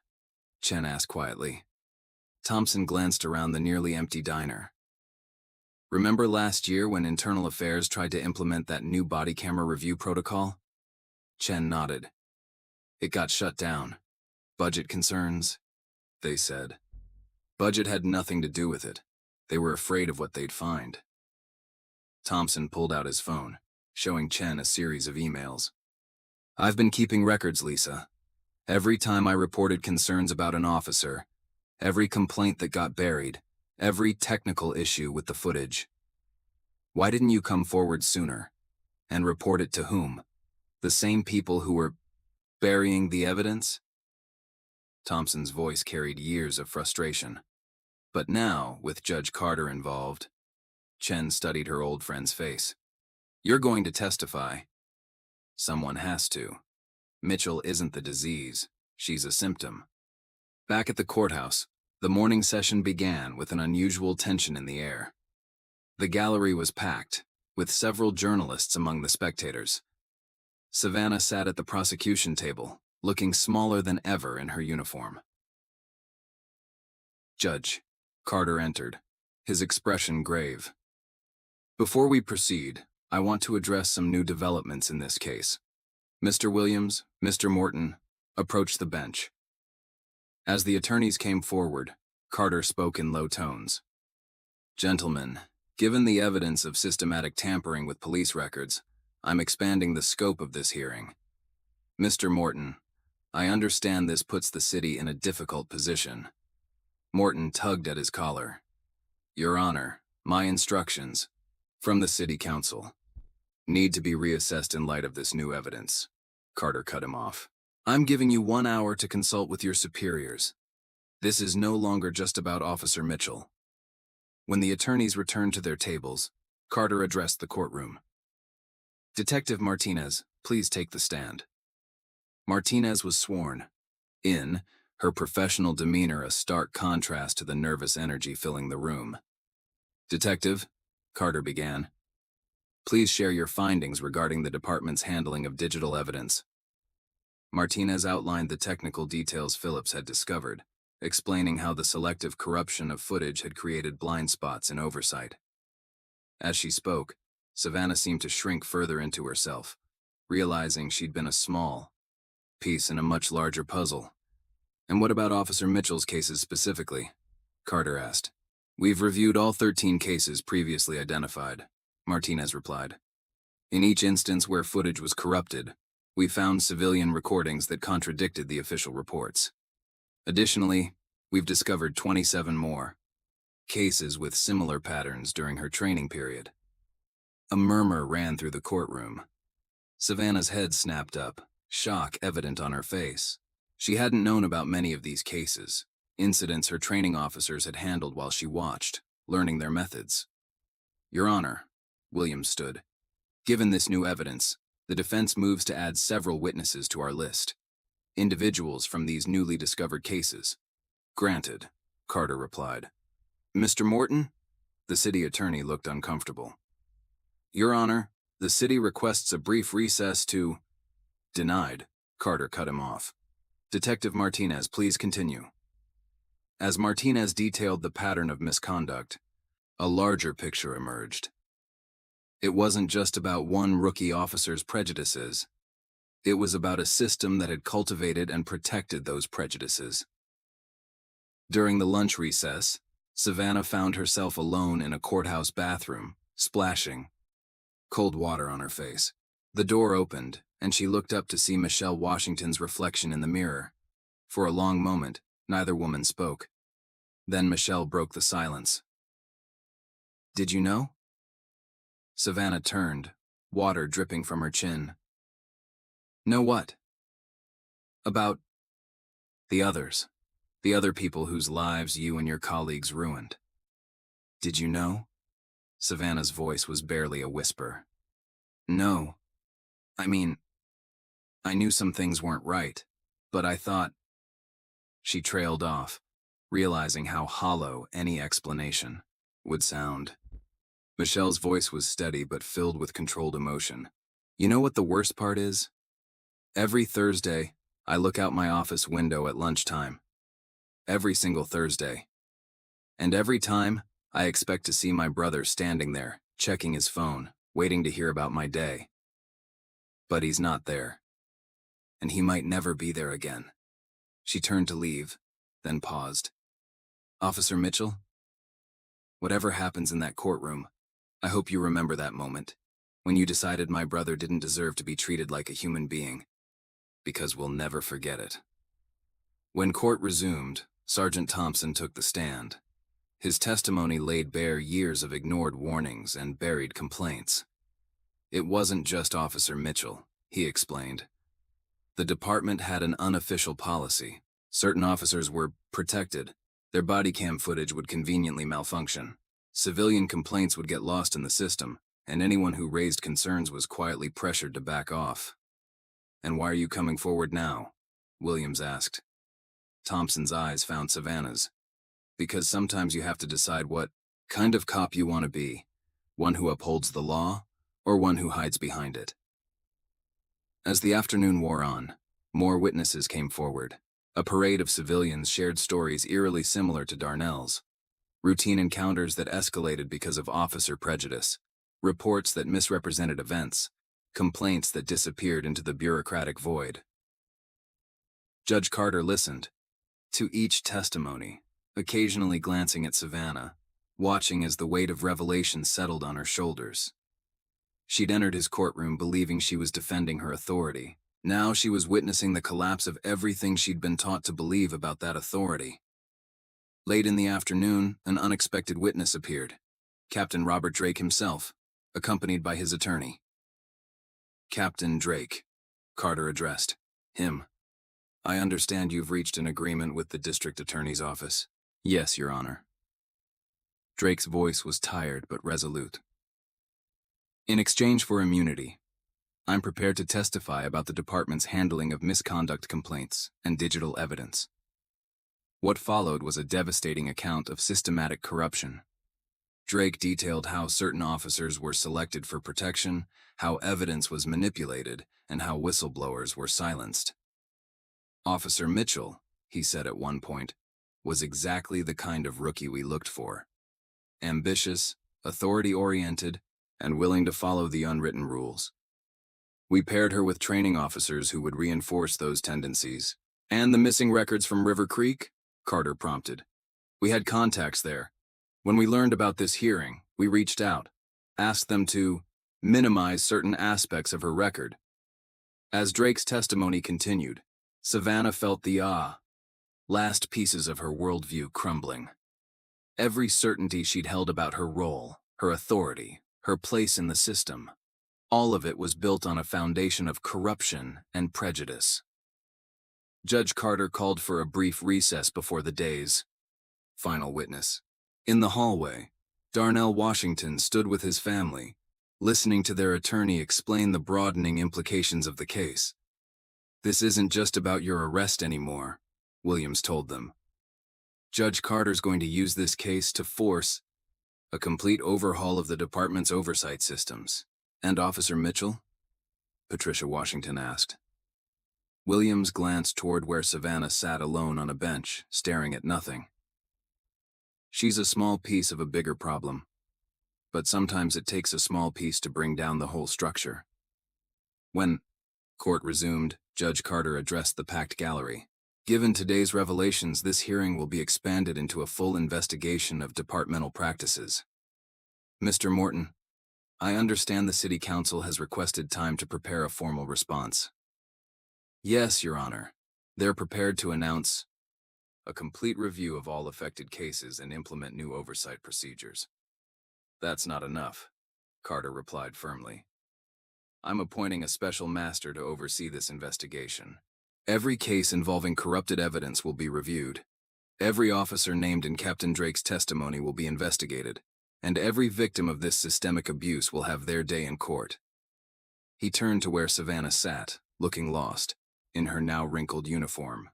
Chen asked quietly. Thompson glanced around the nearly empty diner. "Remember last year when Internal Affairs tried to implement that new body camera review protocol?" Chen nodded. "It got shut down. Budget concerns, they said." "Budget had nothing to do with it. They were afraid of what they'd find." Thompson pulled out his phone, showing Chen a series of emails. I've been keeping records, Lisa. Every time I reported concerns about an officer, every complaint that got buried, every technical issue with the footage. Why didn't you come forward sooner? And report it to whom? The same people who were burying the evidence? Thompson's voice carried years of frustration. But now, with Judge Carter involved, Chen studied her old friend's face. You're going to testify. Someone has to. Mitchell isn't the disease, she's a symptom. Back at the courthouse, the morning session began with an unusual tension in the air. The gallery was packed, with several journalists among the spectators. Savannah sat at the prosecution table, looking smaller than ever in her uniform. Judge Carter entered, his expression grave. Before we proceed, I want to address some new developments in this case. Mr. Williams, Mr. Morton, approached the bench. As the attorneys came forward, Carter spoke in low tones. Gentlemen, given the evidence of systematic tampering with police records, I'm expanding the scope of this hearing. Mr. Morton, I understand this puts the city in a difficult position. Morton tugged at his collar. Your Honor, my instructions, from the City Council, need to be reassessed in light of this new evidence. Carter cut him off. I'm giving you 1 hour to consult with your superiors. This is no longer just about Officer Mitchell. When the attorneys returned to their tables, Carter addressed the courtroom. Detective Martinez, please take the stand. Martinez was sworn in, her professional demeanor a stark contrast to the nervous energy filling the room. Detective, Carter began, please share your findings regarding the department's handling of digital evidence. Martinez outlined the technical details Phillips had discovered, explaining how the selective corruption of footage had created blind spots in oversight. As she spoke, Savannah seemed to shrink further into herself, realizing she'd been a small piece in a much larger puzzle. And what about Officer Mitchell's cases specifically? Carter asked. We've reviewed all 13 cases previously identified, Martinez replied. In each instance where footage was corrupted, we found civilian recordings that contradicted the official reports. Additionally, we've discovered 27 more cases with similar patterns during her training period. A murmur ran through the courtroom. Savannah's head snapped up, shock evident on her face. She hadn't known about many of these cases, incidents her training officers had handled while she watched, learning their methods. Your Honor, Williams stood. Given this new evidence, the defense moves to add several witnesses to our list. Individuals from these newly discovered cases. Granted, Carter replied. Mr. Morton? The city attorney looked uncomfortable. Your Honor, the city requests a brief recess to... Denied, Carter cut him off. Detective Martinez, please continue. As Martinez detailed the pattern of misconduct, a larger picture emerged. It wasn't just about one rookie officer's prejudices. It was about a system that had cultivated and protected those prejudices. During the lunch recess, Savannah found herself alone in a courthouse bathroom, splashing cold water on her face. The door opened, and she looked up to see Michelle Washington's reflection in the mirror. For a long moment, neither woman spoke. Then Michelle broke the silence. Did you know? Savannah turned, water dripping from her chin. Know what? About the others. The other people whose lives you and your colleagues ruined. Did you know? Savannah's voice was barely a whisper. No. I mean, I knew some things weren't right, but I thought... She trailed off, realizing how hollow any explanation would sound. Michelle's voice was steady but filled with controlled emotion. You know what the worst part is? Every Thursday, I look out my office window at lunchtime. Every single Thursday. And every time, I expect to see my brother standing there, checking his phone, waiting to hear about my day. But he's not there. And he might never be there again. She turned to leave, then paused. Officer Mitchell? Whatever happens in that courtroom, I hope you remember that moment, when you decided my brother didn't deserve to be treated like a human being, because we'll never forget it. When court resumed, Sergeant Thompson took the stand. His testimony laid bare years of ignored warnings and buried complaints. It wasn't just Officer Mitchell, he explained. The department had an unofficial policy. Certain officers were protected. Their body cam footage would conveniently malfunction. Civilian complaints would get lost in the system, and anyone who raised concerns was quietly pressured to back off. "And why are you coming forward now?" Williams asked. Thompson's eyes found Savannah's. "Because sometimes you have to decide what kind of cop you want to be, one who upholds the law or one who hides behind it." As the afternoon wore on, more witnesses came forward. A parade of civilians shared stories eerily similar to Darnell's. Routine encounters that escalated because of officer prejudice, reports that misrepresented events, complaints that disappeared into the bureaucratic void. Judge Carter listened to each testimony, occasionally glancing at Savannah, watching as the weight of revelation settled on her shoulders. She'd entered his courtroom believing she was defending her authority. Now she was witnessing the collapse of everything she'd been taught to believe about that authority. Late in the afternoon, an unexpected witness appeared. Captain Robert Drake himself, accompanied by his attorney. "Captain Drake," Carter addressed him. "I understand you've reached an agreement with the district attorney's office." "Yes, Your Honor." Drake's voice was tired but resolute. "In exchange for immunity, I'm prepared to testify about the department's handling of misconduct complaints and digital evidence." What followed was a devastating account of systematic corruption. Drake detailed how certain officers were selected for protection, how evidence was manipulated, and how whistleblowers were silenced. "Officer Mitchell," he said at one point, "was exactly the kind of rookie we looked for. Ambitious, authority-oriented, and willing to follow the unwritten rules. We paired her with training officers who would reinforce those tendencies." "And the missing records from River Creek?" Carter prompted. "We had contacts there. When we learned about this hearing, we reached out, asked them to minimize certain aspects of her record." As Drake's testimony continued, Savannah felt the last pieces of her worldview crumbling. Every certainty she'd held about her role, her authority, her place in the system, all of it was built on a foundation of corruption and prejudice. Judge Carter called for a brief recess before the day's final witness. In the hallway, Darnell Washington stood with his family, listening to their attorney explain the broadening implications of the case. "This isn't just about your arrest anymore," Williams told them. "Judge Carter's going to use this case to force a complete overhaul of the department's oversight systems." "And Officer Mitchell?" Patricia Washington asked. Williams glanced toward where Savannah sat alone on a bench, staring at nothing. "She's a small piece of a bigger problem, but sometimes it takes a small piece to bring down the whole structure." When court resumed, Judge Carter addressed the packed gallery. "Given today's revelations, this hearing will be expanded into a full investigation of departmental practices. Mr. Morton, I understand the City Council has requested time to prepare a formal response." "Yes, Your Honor. They're prepared to announce a complete review of all affected cases and implement new oversight procedures." "That's not enough," Carter replied firmly. "I'm appointing a special master to oversee this investigation. Every case involving corrupted evidence will be reviewed. Every officer named in Captain Drake's testimony will be investigated, and every victim of this systemic abuse will have their day in court." He turned to where Savannah sat, looking lost, in her now wrinkled uniform.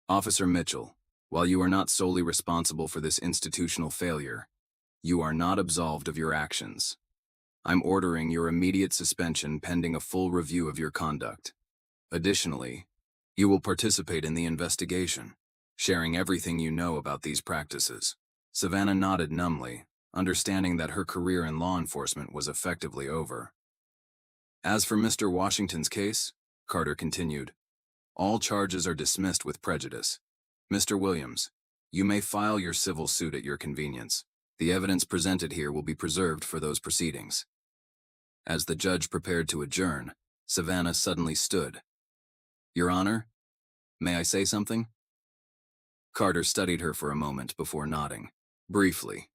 "Officer Mitchell, while you are not solely responsible for this institutional failure, you are not absolved of your actions. I'm ordering your immediate suspension pending a full review of your conduct. Additionally, you will participate in the investigation, sharing everything you know about these practices." Savannah nodded numbly, understanding that her career in law enforcement was effectively over. "As for Mr. Washington's case," Carter continued, "all charges are dismissed with prejudice. Mr. Williams, you may file your civil suit at your convenience." The evidence presented here will be preserved for those proceedings. As the judge prepared to adjourn, Savannah suddenly stood. Your Honor, may I say something? Carter studied her for a moment before nodding. Briefly.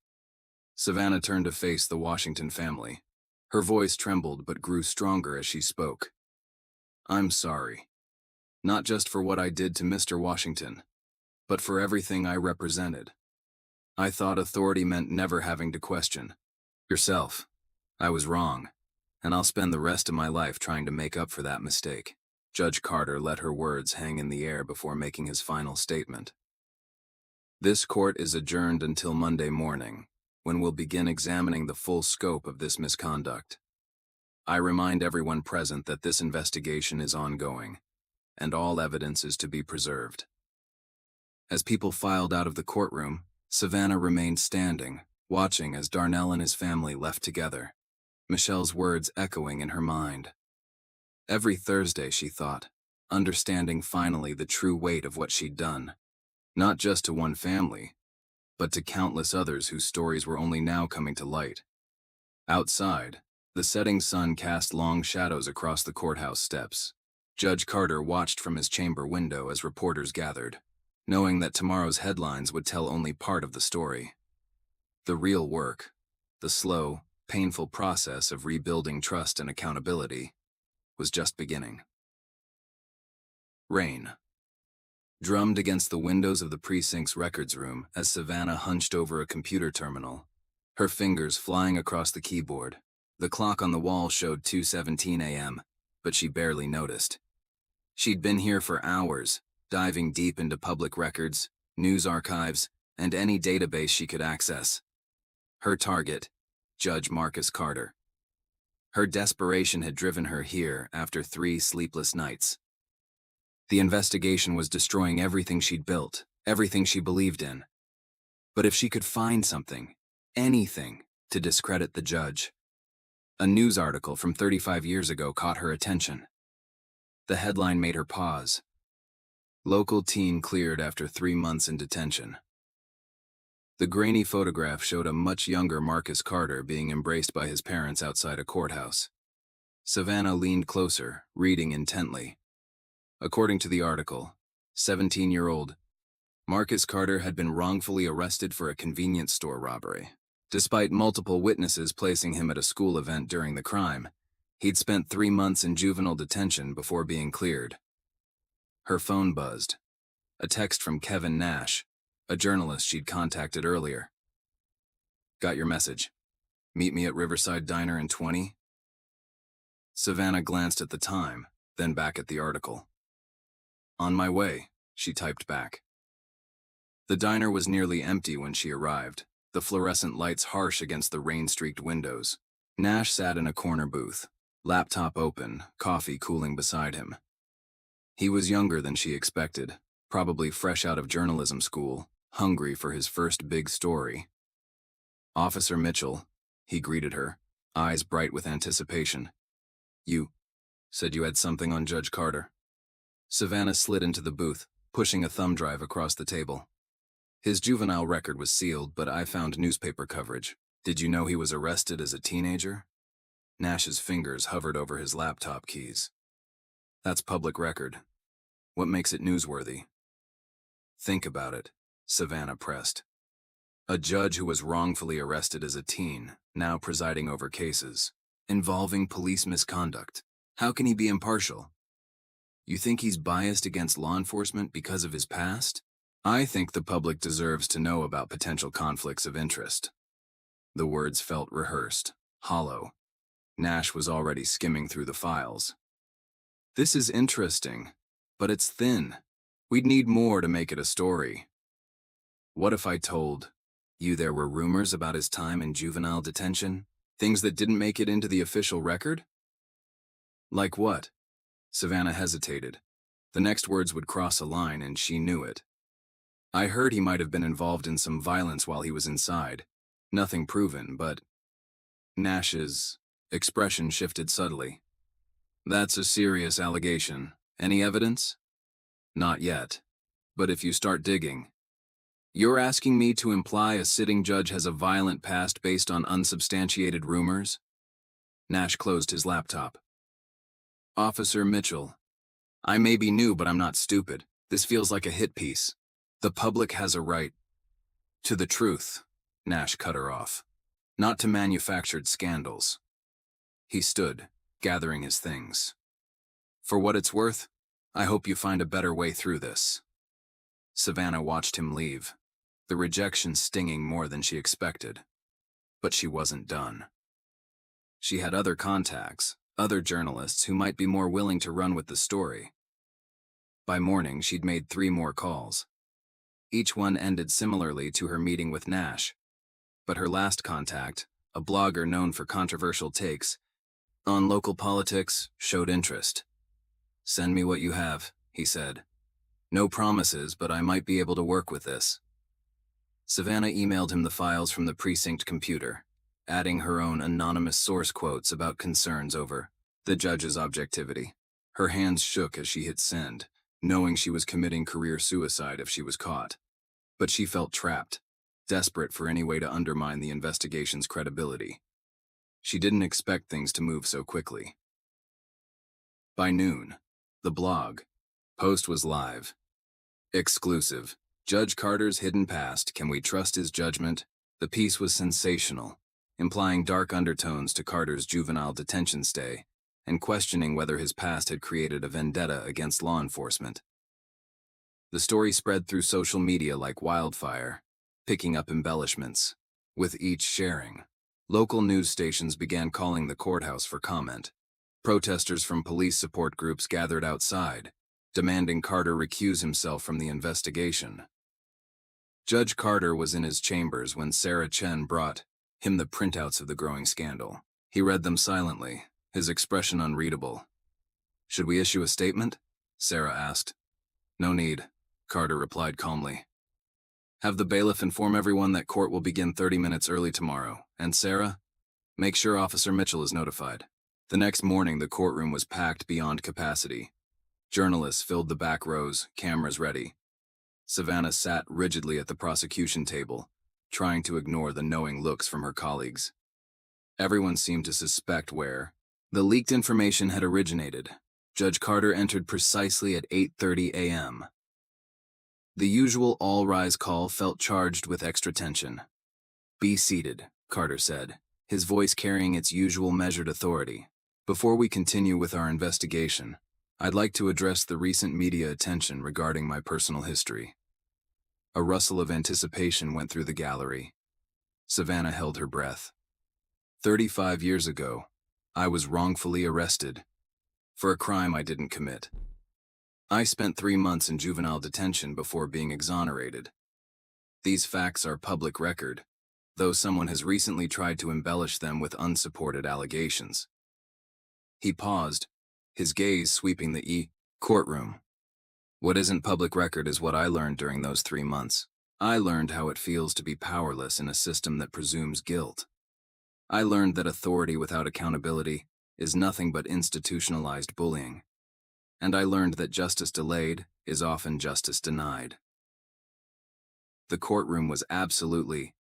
Savannah turned to face the Washington family. Her voice trembled but grew stronger as she spoke. I'm sorry. Not just for what I did to Mr. Washington, but for everything I represented. I thought authority meant never having to question. Yourself. I was wrong, and I'll spend the rest of my life trying to make up for that mistake. Judge Carter let her words hang in the air before making his final statement. This court is adjourned until Monday morning, when we'll begin examining the full scope of this misconduct. I remind everyone present that this investigation is ongoing, and all evidence is to be preserved. As people filed out of the courtroom, Savannah remained standing, watching as Darnell and his family left together, Michelle's words echoing in her mind. Every Thursday, she thought, understanding finally the true weight of what she'd done, not just to one family, but to countless others whose stories were only now coming to light. Outside, the setting sun cast long shadows across the courthouse steps. Judge Carter watched from his chamber window as reporters gathered, knowing that tomorrow's headlines would tell only part of the story. The real work, the slow, painful process of rebuilding trust and accountability, was just beginning. Rain drummed against the windows of the precinct's records room as Savannah hunched over a computer terminal, her fingers flying across the keyboard. The clock on the wall showed 2:17 a.m., but she barely noticed. She'd been here for hours, diving deep into public records, news archives, and any database she could access. Her target, Judge Marcus Carter. Her desperation had driven her here after 3 sleepless nights. The investigation was destroying everything she'd built, everything she believed in. But if she could find something, anything, to discredit the judge. A news article from 35 years ago caught her attention. The headline made her pause. Local teen cleared after 3 months in detention. The grainy photograph showed a much younger Marcus Carter being embraced by his parents outside a courthouse. Savannah leaned closer, reading intently. According to the article, 17-year-old Marcus Carter had been wrongfully arrested for a convenience store robbery. Despite multiple witnesses placing him at a school event during the crime, he'd spent 3 months in juvenile detention before being cleared. Her phone buzzed. A text from Kevin Nash, a journalist she'd contacted earlier. Got your message. Meet me at Riverside Diner in 20? Savannah glanced at the time, then back at the article. On my way, she typed back. The diner was nearly empty when she arrived, the fluorescent lights harsh against the rain-streaked windows. Nash sat in a corner booth, laptop open, coffee cooling beside him. He was younger than she expected, probably fresh out of journalism school, hungry for his first big story. Officer Mitchell, he greeted her, eyes bright with anticipation. You said you had something on Judge Carter. Savannah slid into the booth, pushing a thumb drive across the table. His juvenile record was sealed, but I found newspaper coverage. Did you know he was arrested as a teenager? Nash's fingers hovered over his laptop keys. That's public record. What makes it newsworthy? Think about it, Savannah pressed. A judge who was wrongfully arrested as a teen, now presiding over cases involving police misconduct. How can he be impartial? You think he's biased against law enforcement because of his past? I think the public deserves to know about potential conflicts of interest. The words felt rehearsed, hollow. Nash was already skimming through the files. This is interesting, but it's thin. We'd need more to make it a story. What if I told you there were rumors about his time in juvenile detention? Things that didn't make it into the official record? Like what? Savannah hesitated. The next words would cross a line, and she knew it. I heard he might have been involved in some violence while he was inside. Nothing proven, but... Nash's expression shifted subtly. That's a serious allegation. Any evidence? Not yet. But if you start digging, You're asking me to imply a sitting judge has a violent past based on unsubstantiated rumors? Nash closed his laptop. Officer Mitchell, I may be new, but I'm not stupid. This feels like a hit piece. The public has a right to the truth, Nash cut her off. Not to manufactured scandals. He stood, gathering his things. For what it's worth, I hope you find a better way through this. Savannah watched him leave, the rejection stinging more than she expected. But she wasn't done. She had other contacts, other journalists who might be more willing to run with the story. By morning, she'd made 3 more calls. Each one ended similarly to her meeting with Nash. But her last contact, a blogger known for controversial takes on local politics, showed interest. Send me what you have, he said. No promises, but I might be able to work with this. Savannah emailed him the files from the precinct computer, adding her own anonymous source quotes about concerns over the judge's objectivity. Her hands shook as she hit send, knowing she was committing career suicide if she was caught. But she felt trapped, desperate for any way to undermine the investigation's credibility. She didn't expect things to move so quickly. By noon, the blog post was live. Exclusive. Judge Carter's hidden past. Can we trust his judgment? The piece was sensational, implying dark undertones to Carter's juvenile detention stay and questioning whether his past had created a vendetta against law enforcement. The story spread through social media like wildfire, picking up embellishments. With each sharing, local news stations began calling the courthouse for comment. Protesters from police support groups gathered outside, demanding Carter recuse himself from the investigation. Judge Carter was in his chambers when Sarah Chen brought him the printouts of the growing scandal. He read them silently, his expression unreadable. Should we issue a statement? Sarah asked. No need, Carter replied calmly. Have the bailiff inform everyone that court will begin 30 minutes early tomorrow. And Sarah, make sure Officer Mitchell is notified. The next morning, the courtroom was packed beyond capacity. Journalists filled the back rows, cameras ready. Savannah sat rigidly at the prosecution table, trying to ignore the knowing looks from her colleagues. Everyone seemed to suspect where the leaked information had originated. Judge Carter entered precisely at 8:30 a.m. The usual all-rise call felt charged with extra tension. Be seated, Carter said, his voice carrying its usual measured authority. Before we continue with our investigation, I'd like to address the recent media attention regarding my personal history. A rustle of anticipation went through the gallery. Savannah held her breath. 35 years ago, I was wrongfully arrested for a crime I didn't commit. I spent 3 months in juvenile detention before being exonerated. These facts are public record, though someone has recently tried to embellish them with unsupported allegations. He paused, his gaze sweeping the courtroom. What isn't public record is what I learned during those 3 months. I learned how it feels to be powerless in a system that presumes guilt. I learned that authority without accountability is nothing but institutionalized bullying. And I learned that justice delayed is often justice denied. The courtroom was absolutely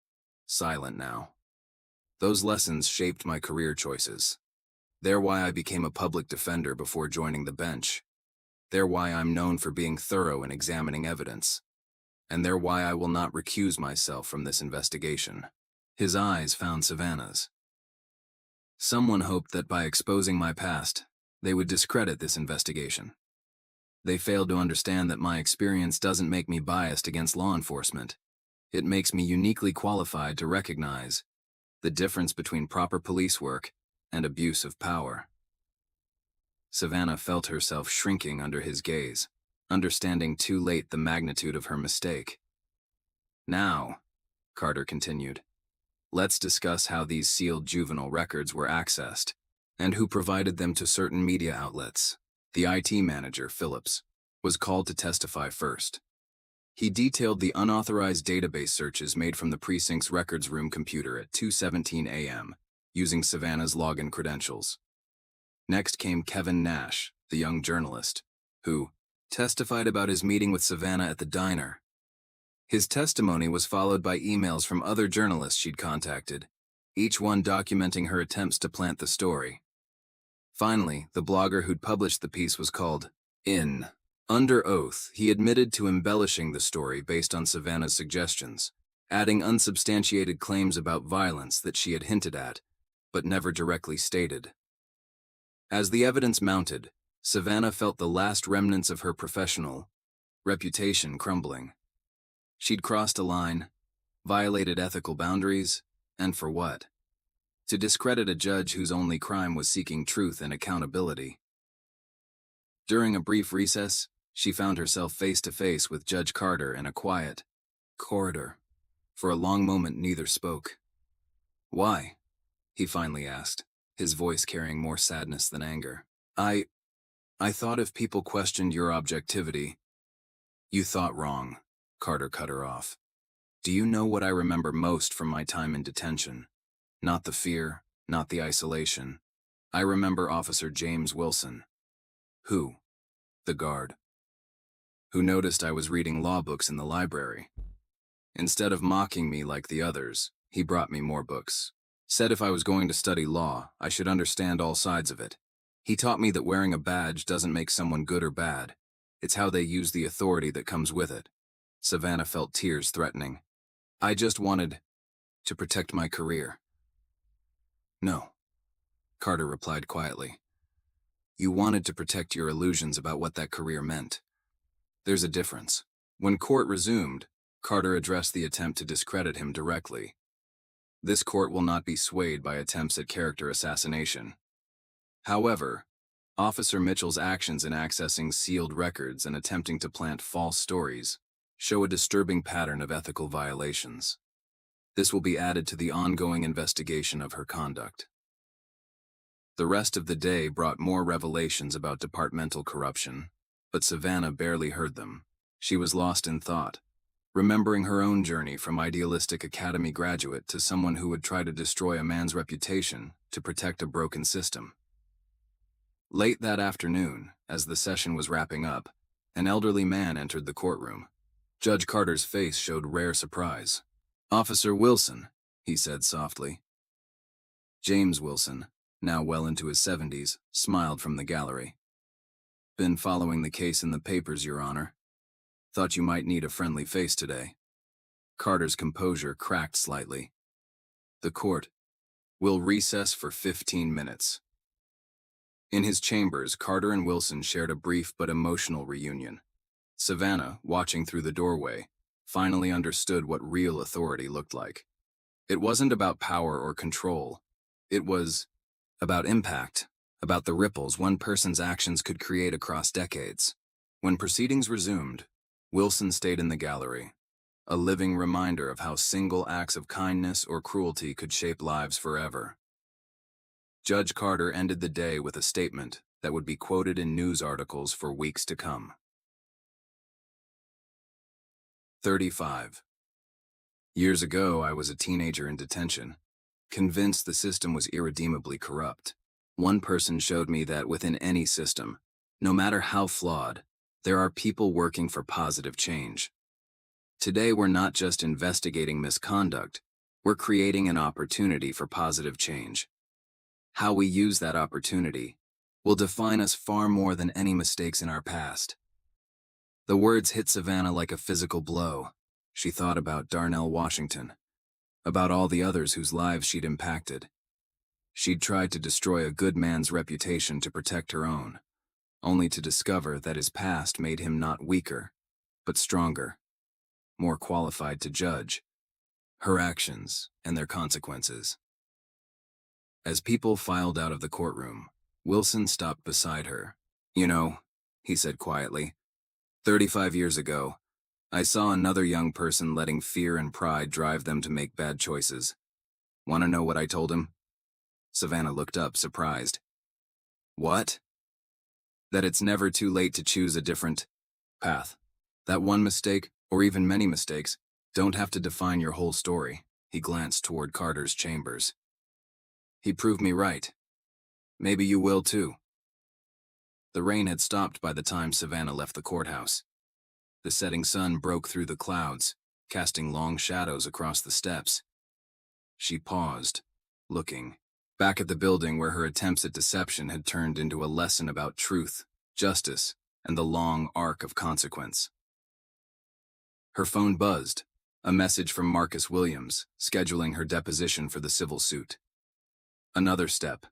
silent now. Those lessons shaped my career choices. They're why I became a public defender before joining the bench. They're why I'm known for being thorough in examining evidence. And they're why I will not recuse myself from this investigation. His eyes found Savannah's. Someone hoped that by exposing my past, they would discredit this investigation. They failed to understand that my experience doesn't make me biased against law enforcement. It makes me uniquely qualified to recognize the difference between proper police work and abuse of power. Savannah felt herself shrinking under his gaze, understanding too late the magnitude of her mistake. Now, Carter continued, let's discuss how these sealed juvenile records were accessed and who provided them to certain media outlets. The IT manager, Phillips, was called to testify first. He detailed the unauthorized database searches made from the precinct's records room computer at 2:17 a.m., using Savannah's login credentials. Next came Kevin Nash, the young journalist, who testified about his meeting with Savannah at the diner. His testimony was followed by emails from other journalists she'd contacted, each one documenting her attempts to plant the story. Finally, the blogger who'd published the piece was called in. Under oath, he admitted to embellishing the story based on Savannah's suggestions, adding unsubstantiated claims about violence that she had hinted at, but never directly stated. As the evidence mounted, Savannah felt the last remnants of her professional reputation crumbling. She'd crossed a line, violated ethical boundaries, and for what? To discredit a judge whose only crime was seeking truth and accountability. During a brief recess, she found herself face to face with Judge Carter in a quiet corridor. For a long moment, neither spoke. "Why?" he finally asked, his voice carrying more sadness than anger. I thought if people questioned your objectivity." "You thought wrong," Carter cut her off. "Do you know what I remember most from my time in detention? Not the fear, not the isolation. I remember Officer James Wilson." "Who?" "The guard. Who noticed I was reading law books in the library. Instead of mocking me like the others, he brought me more books. Said if I was going to study law, I should understand all sides of it. He taught me that wearing a badge doesn't make someone good or bad. It's how they use the authority that comes with it." Savannah felt tears threatening. "I just wanted to protect my career." "No," Carter replied quietly. "You wanted to protect your illusions about what that career meant. There's a difference." When court resumed, Carter addressed the attempt to discredit him directly. "This court will not be swayed by attempts at character assassination. However, Officer Mitchell's actions in accessing sealed records and attempting to plant false stories show a disturbing pattern of ethical violations. This will be added to the ongoing investigation of her conduct." The rest of the day brought more revelations about departmental corruption, but Savannah barely heard them. She was lost in thought, remembering her own journey from idealistic academy graduate to someone who would try to destroy a man's reputation to protect a broken system. Late that afternoon, as the session was wrapping up, an elderly man entered the courtroom. Judge Carter's face showed rare surprise. "Officer Wilson," he said softly. James Wilson, now well into his 70s, smiled from the gallery. "Been following the case in the papers, Your Honor. Thought you might need a friendly face today." Carter's composure cracked slightly. "The court will recess for 15 minutes. In his chambers, Carter and Wilson shared a brief but emotional reunion. Savannah, watching through the doorway, finally understood what real authority looked like. It wasn't about power or control. It was about impact, about the ripples one person's actions could create across decades. When proceedings resumed, Wilson stayed in the gallery, a living reminder of how single acts of kindness or cruelty could shape lives forever. Judge Carter ended the day with a statement that would be quoted in news articles for weeks to come. 35. Years ago, I was a teenager in detention, convinced the system was irredeemably corrupt. One person showed me that within any system, no matter how flawed, there are people working for positive change. Today, we're not just investigating misconduct, we're creating an opportunity for positive change. How we use that opportunity will define us far more than any mistakes in our past. The words hit Savannah like a physical blow. She thought about Darnell Washington, about all the others whose lives she'd impacted. She'd tried to destroy a good man's reputation to protect her own, only to discover that his past made him not weaker, but stronger, more qualified to judge her actions and their consequences. As people filed out of the courtroom, Wilson stopped beside her. "You know," he said quietly, 35 years ago, I saw another young person letting fear and pride drive them to make bad choices. Want to know what I told him?" Savannah looked up, surprised. "What?" "That it's never too late to choose a different path. That one mistake, or even many mistakes, don't have to define your whole story." He glanced toward Carter's chambers. "He proved me right. Maybe you will too." The rain had stopped by the time Savannah left the courthouse. The setting sun broke through the clouds, casting long shadows across the steps. She paused, looking back at the building where her attempts at deception had turned into a lesson about truth, justice, and the long arc of consequence. Her phone buzzed, a message from Marcus Williams, scheduling her deposition for the civil suit. Another step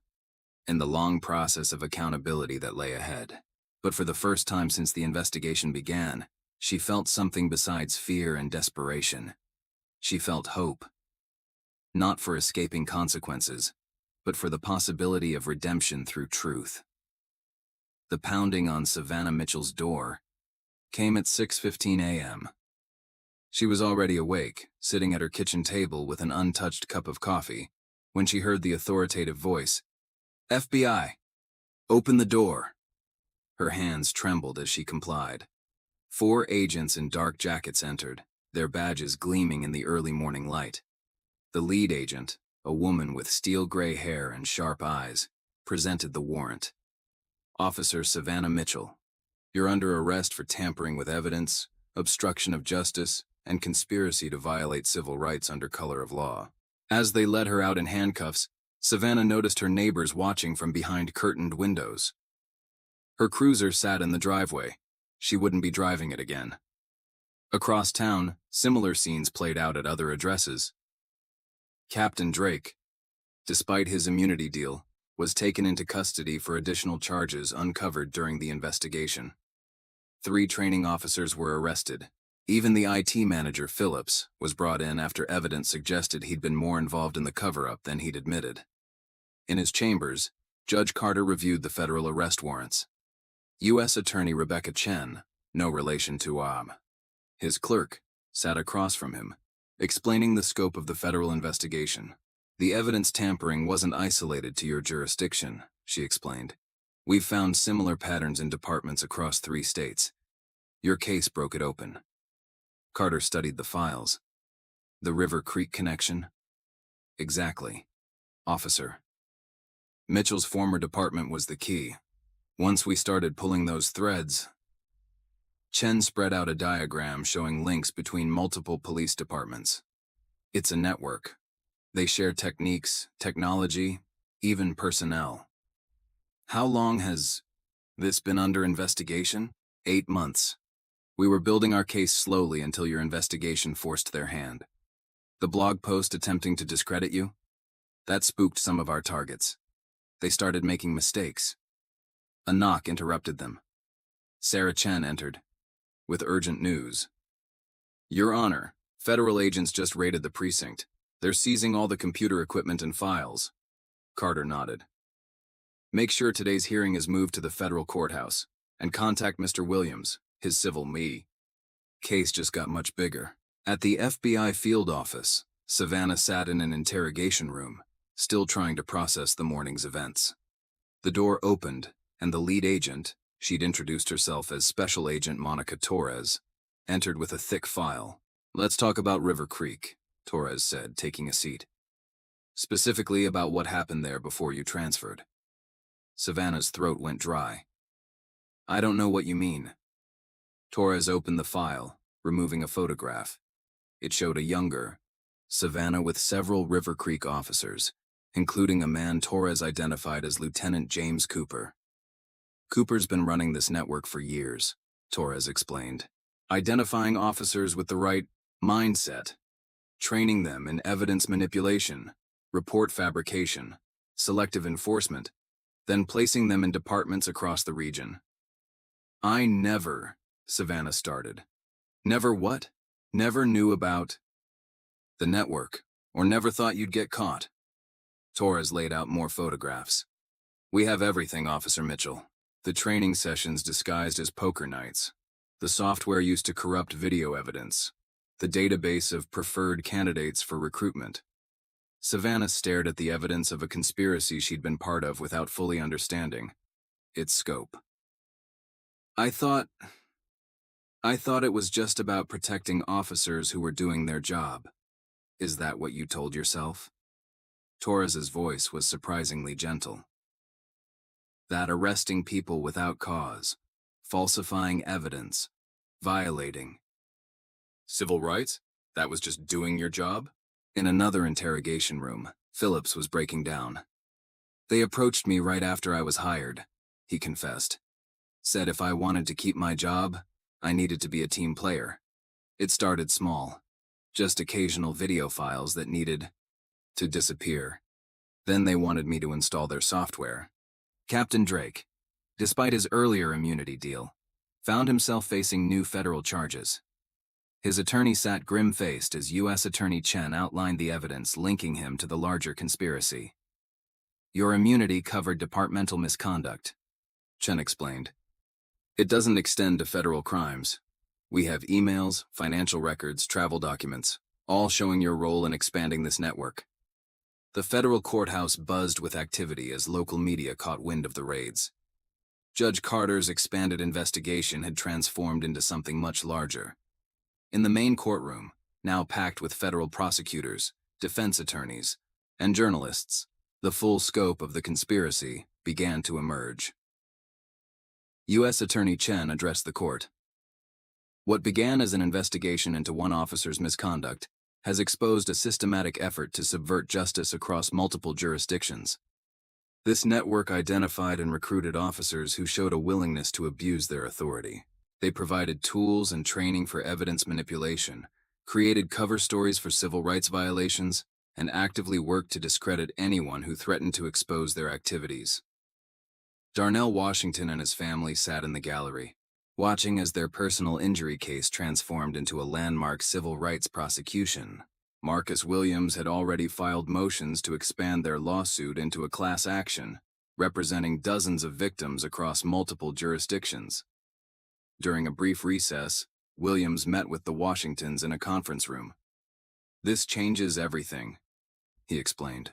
in the long process of accountability that lay ahead. But for the first time since the investigation began, she felt something besides fear and desperation. She felt hope. Not for escaping consequences, but for the possibility of redemption through truth. The pounding on Savannah Mitchell's door came at 6:15 a.m. She was already awake, sitting at her kitchen table with an untouched cup of coffee, when she heard the authoritative voice, "FBI, open the door." Her hands trembled as she complied. 4 agents in dark jackets entered, their badges gleaming in the early morning light. The lead agent, a woman with steel gray hair and sharp eyes, presented the warrant. "Officer Savannah Mitchell, you're under arrest for tampering with evidence, obstruction of justice, and conspiracy to violate civil rights under color of law." As they led her out in handcuffs, Savannah noticed her neighbors watching from behind curtained windows. Her cruiser sat in the driveway. She wouldn't be driving it again. Across town, similar scenes played out at other addresses. Captain Drake, despite his immunity deal, was taken into custody for additional charges uncovered during the investigation. 3 training officers were arrested. Even the IT manager, Phillips, was brought in after evidence suggested he'd been more involved in the cover-up than he'd admitted. In his chambers, Judge Carter reviewed the federal arrest warrants. U.S. Attorney Rebecca Chen, no relation to his clerk, sat across from him, explaining the scope of the federal investigation. "The evidence tampering wasn't isolated to your jurisdiction," she explained. "We've found similar patterns in departments across 3 states. Your case broke it open." Carter studied the files. "The River Creek connection?" "Exactly, officer. Mitchell's former department was the key. Once we started pulling those threads..." Chen spread out a diagram showing links between multiple police departments. "It's a network. They share techniques, technology, even personnel." "How long has this been under investigation?" 8 months. "We were building our case slowly until your investigation forced their hand. The blog post attempting to discredit you? That spooked some of our targets. They started making mistakes." A knock interrupted them. Sarah Chen entered, with urgent news. "Your Honor, federal agents just raided the precinct. They're seizing all the computer equipment and files." Carter nodded. "Make sure today's hearing is moved to the federal courthouse, and contact Mr. Williams, his civil me." Case just got much bigger. At the FBI field office, Savannah sat in an interrogation room, still trying to process the morning's events. The door opened, and the lead agent, she'd introduced herself as Special Agent Monica Torres, entered with a thick file. "Let's talk about River Creek," Torres said, taking a seat. "Specifically about what happened there before you transferred." Savannah's throat went dry. "I don't know what you mean." Torres opened the file, removing a photograph. It showed a younger Savannah with several River Creek officers, including a man Torres identified as Lieutenant James Cooper. "Cooper's been running this network for years," Torres explained, "identifying officers with the right mindset, training them in evidence manipulation, report fabrication, selective enforcement, then placing them in departments across the region." "I never," Savannah started. "Never what?" "Never knew about the network, or never thought you'd get caught." Torres laid out more photographs. "We have everything, Officer Mitchell. The training sessions disguised as poker nights, the software used to corrupt video evidence, the database of preferred candidates for recruitment." Savannah stared at the evidence of a conspiracy she'd been part of without fully understanding its scope. I thought it was just about protecting officers who were doing their job." "Is that what you told yourself?" Torres's voice was surprisingly gentle. "That arresting people without cause, falsifying evidence, violating civil rights? That was just doing your job? In another interrogation room, Phillips was breaking down. They approached me right after I was hired, he confessed. Said if I wanted to keep my job, I needed to be a team player. It started small, just occasional video files that needed to disappear. Then they wanted me to install their software. Captain Drake, despite his earlier immunity deal, found himself facing new federal charges. His attorney sat grim-faced as U.S. Attorney Chen outlined the evidence linking him to the larger conspiracy. Your immunity covered departmental misconduct, Chen explained. It doesn't extend to federal crimes. We have emails, financial records, travel documents, all showing your role in expanding this network. The federal courthouse buzzed with activity as local media caught wind of the raids. Judge Carter's expanded investigation had transformed into something much larger. In the main courtroom, now packed with federal prosecutors, defense attorneys, and journalists, the full scope of the conspiracy began to emerge. U.S. Attorney Chen addressed the court. What began as an investigation into one officer's misconduct has exposed a systematic effort to subvert justice across multiple jurisdictions. This network identified and recruited officers who showed a willingness to abuse their authority. They provided tools and training for evidence manipulation, created cover stories for civil rights violations, and actively worked to discredit anyone who threatened to expose their activities. Darnell Washington and his family sat in the gallery, watching as their personal injury case transformed into a landmark civil rights prosecution. Marcus Williams had already filed motions to expand their lawsuit into a class action, representing dozens of victims across multiple jurisdictions. During a brief recess, Williams met with the Washingtons in a conference room. This changes everything, he explained.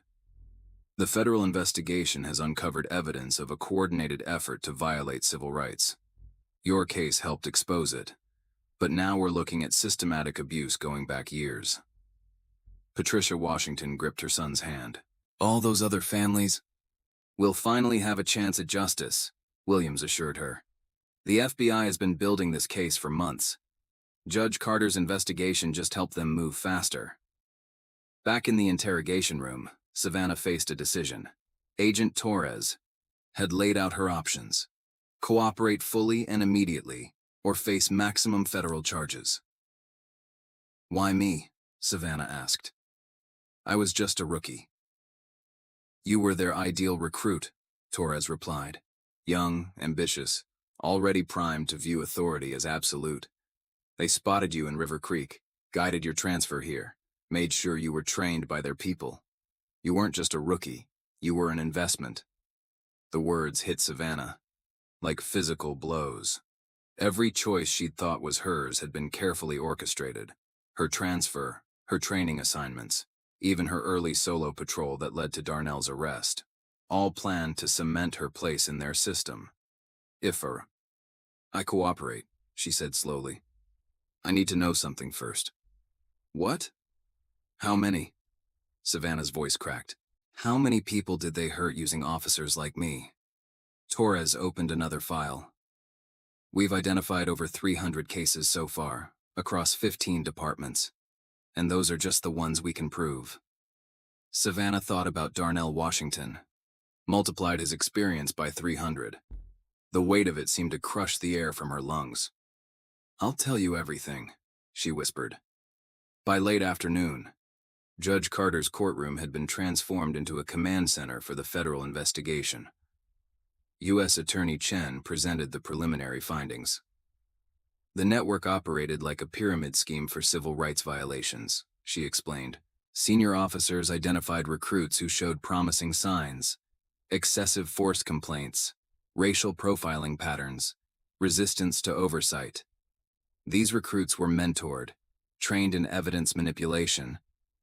The federal investigation has uncovered evidence of a coordinated effort to violate civil rights. Your case helped expose it, but now we're looking at systematic abuse going back years. Patricia Washington gripped her son's hand. All those other families? We'll finally have a chance at justice, Williams assured her. The FBI has been building this case for months. Judge Carter's investigation just helped them move faster. Back in the interrogation room, Savannah faced a decision. Agent Torres had laid out her options. Cooperate fully and immediately, or face maximum federal charges. Why me? Savannah asked. I was just a rookie. You were their ideal recruit, Torres replied. Young, ambitious, already primed to view authority as absolute. They spotted you in River Creek, guided your transfer here, made sure you were trained by their people. You weren't just a rookie, you were an investment. The words hit Savannah like physical blows. Every choice she'd thought was hers had been carefully orchestrated. Her transfer, her training assignments, even her early solo patrol that led to Darnell's arrest, all planned to cement her place in their system. I cooperate, she said slowly. I need to know something first. What? How many? Savannah's voice cracked. How many people did they hurt using officers like me? Torres opened another file. We've identified over 300 cases so far, across 15 departments. And those are just the ones we can prove. Savannah thought about Darnell Washington, multiplied his experience by 300. The weight of it seemed to crush the air from her lungs. I'll tell you everything, she whispered. By late afternoon, Judge Carter's courtroom had been transformed into a command center for the federal investigation. U.S. Attorney Chen presented the preliminary findings. The network operated like a pyramid scheme for civil rights violations, she explained. Senior officers identified recruits who showed promising signs, excessive force complaints, racial profiling patterns, resistance to oversight. These recruits were mentored, trained in evidence manipulation,